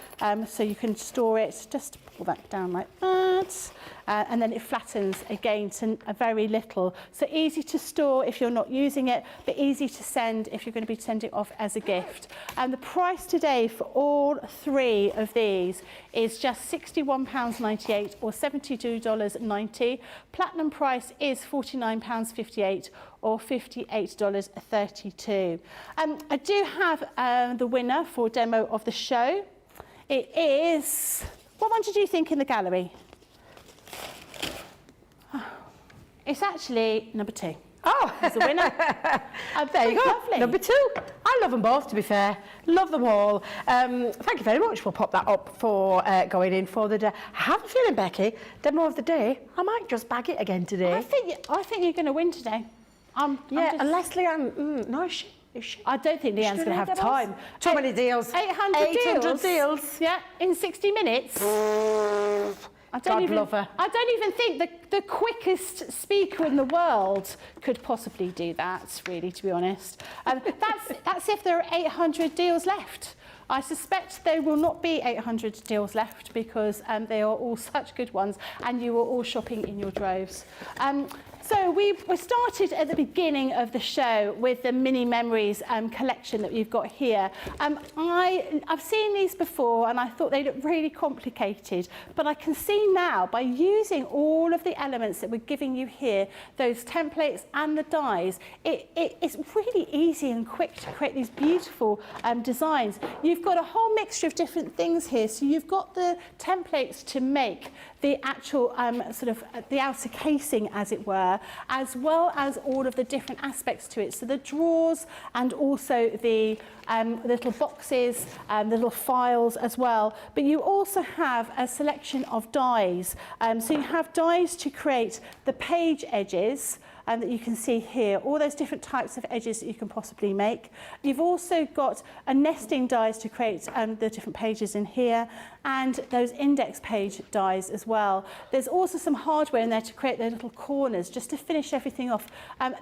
so you can store it. Just pull that down like that, and then it flattens again to a very little. So easy to store if you're not using it, but easy to send if you're going to be sending it off as a gift. And the price today for all 3 of these is just £61.98 or $72.90. Platinum price is £49.58 or $58.32. I do have the winner for demo of the show. It is... What one did you think in the gallery? It's actually number 2. Oh, it's the winner. There you go. Lovely. Number 2. I love them both, to be fair. Love them all. Thank you very much. We'll pop that up for going in for the day. I have a feeling, Becky, demo of the day, I might just bag it again today. I think you're going to win today. Unless Leanne... no, is she? I don't think Leanne's going to have time. Too many deals. 800 deals. Yeah, in 60 minutes. God love her. I don't even think the quickest speaker in the world could possibly do that, really, to be honest. That's if there are 800 deals left. I suspect there will not be 800 deals left because they are all such good ones and you are all shopping in your droves. So we started at the beginning of the show with the Mini Memories collection that you've got here. I've seen these before and I thought they looked really complicated, but I can see now by using all of the elements that we're giving you here, those templates and the dies, it's really easy and quick to create these beautiful designs. You've got a whole mixture of different things here. So you've got the templates to make the actual sort of the outer casing, as it were, as well as all of the different aspects to it. So the drawers and also the little boxes, the little files as well. But you also have a selection of dies. So you have dies to create the page edges, that you can see here, all those different types of edges that you can possibly make. You've also got a nesting dies to create the different pages in here, and those index page dies as well. There's also some hardware in there to create the little corners, just to finish everything off.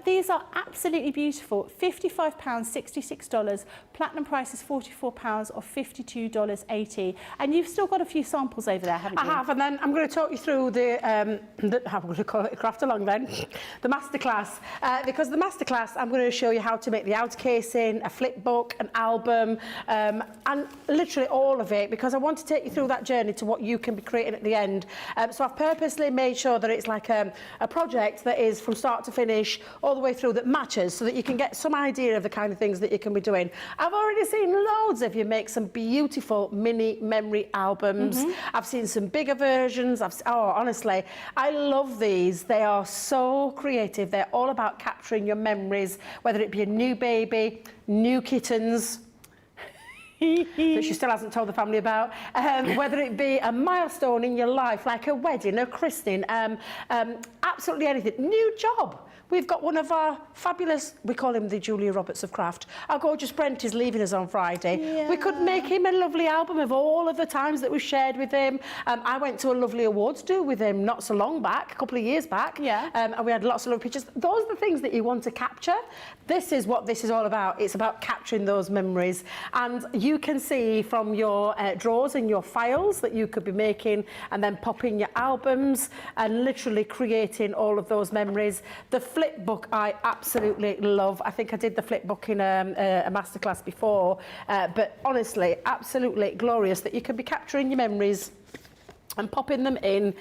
These are absolutely beautiful. £55, $66. Platinum price is £44 or $52.80. And you've still got a few samples over there, haven't you? I have, and then I'm going to talk you through I'm going to call it a craft along then, the masterclass. Because the masterclass, I'm going to show you how to make the outer casing, a flip book, an album, and literally all of it, because I want to take you through that journey to what you can be creating at the end. So I've purposely made sure that it's like a project that is from start to finish, all the way through, that matches, so that you can get some idea of the kind of things that you can be doing. I've already seen loads of you make some beautiful mini memory albums. I've seen some bigger versions. Honestly, I love these. They are so creative. They're all about capturing your memories, whether it be a new baby, new kittens, that she still hasn't told the family about, whether it be a milestone in your life, like a wedding, a christening, absolutely anything. New job. We've got one of our fabulous, we call him the Julia Roberts of Craft. Our gorgeous Brent is leaving us on Friday. Yeah. We could make him a lovely album of all of the times that we've shared with him. I went to a lovely awards do with him not so long back, a couple of years back. Yeah. And we had lots of lovely pictures. Those are the things that you want to capture. This is what this is all about. It's about capturing those memories. And you can see from your drawers and your files that you could be making and then popping your albums and literally creating all of those memories. The flip book I absolutely love. I think I did the flip book in a masterclass before, but honestly, absolutely glorious that you can be capturing your memories and popping them in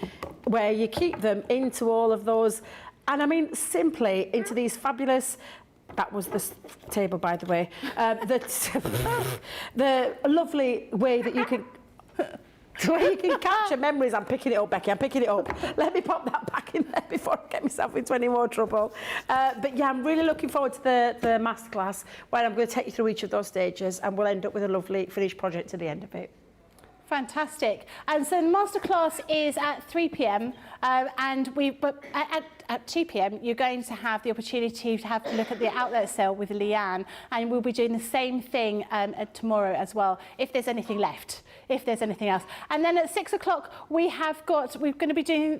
where you keep them into all of those, and I mean simply into these fabulous. That was the table, by the way. The lovely way that you can. The way you can capture memories. I'm picking it up, Becky, I'm picking it up. Let me pop that back in there before I get myself into any more trouble. But yeah, I'm really looking forward to the masterclass, where I'm going to take you through each of those stages and we'll end up with a lovely finished project at the end of it. Fantastic. And so the masterclass is at 3 p.m. And at 2 p.m. you're going to have the opportunity to have a look at the outlet sale with Leanne, and we'll be doing the same thing tomorrow as well, if there's anything left, if there's anything else. And then at 6 o'clock we're going to be doing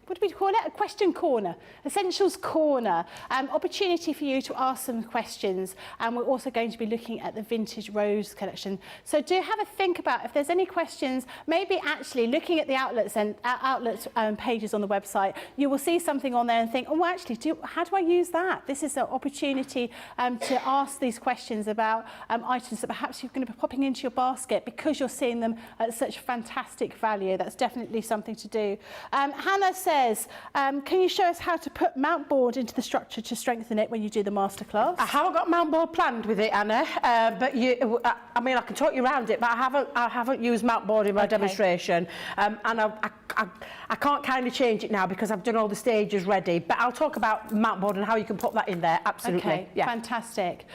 what do we call it? A question corner, Essentials Corner. Opportunity for you to ask some questions. And we're also going to be looking at the Vintage Rose collection. So do have a think about if there's any questions, maybe actually looking at the outlets and outlet pages on the website, you will see something on there and think, oh, actually, how do I use that? This is an opportunity to ask these questions about items that perhaps you're going to be popping into your basket because you're seeing them at such fantastic value. That's definitely something to do. Hannah says, can you show us how to put mount board into the structure to strengthen it when you do the masterclass? I haven't got mount board planned with it, Anna, but I mean, I can talk you around it, but I haven't used mount board in my demonstration, and I I can't kind of change it now because I've done all the stages ready, but I'll talk about mat board and how you can put that in there, absolutely. Okay, yeah. fantastic.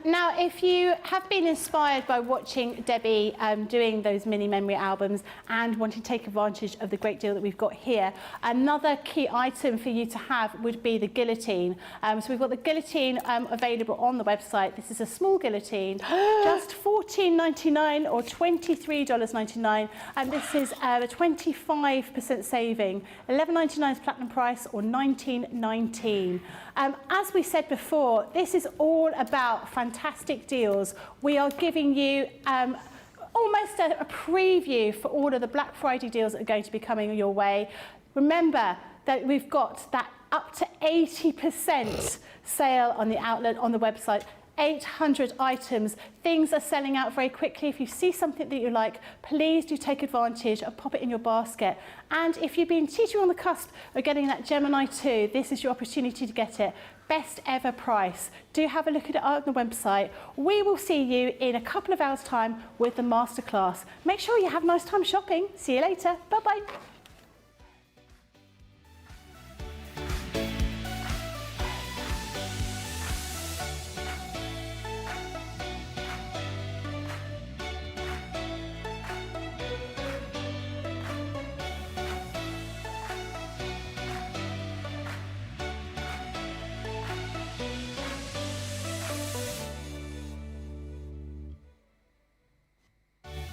Now, if you have been inspired by watching Debbie doing those mini memory albums and wanting to take advantage of the great deal that we've got here, another key item for you to have would be the guillotine. So we've got the guillotine available on the website. This is a small guillotine, just $14.99 or $23.99, and this is a 25% saving. $11.99 is platinum price or $19.19. As we said before, this is all about fantastic deals. We are giving you almost a preview for all of the Black Friday deals that are going to be coming your way. Remember that we've got that up to 80% sale on the outlet, on the website. 800 items. Things are selling out very quickly. If you see something that you like, please do take advantage and pop it in your basket. And if you've been teetering on the cusp of getting that Gemini 2, this is your opportunity to get it. Best ever price. Do have a look at it on the website. We will see you in a couple of hours' time with the masterclass. Make sure you have a nice time shopping. See you later. Bye-bye.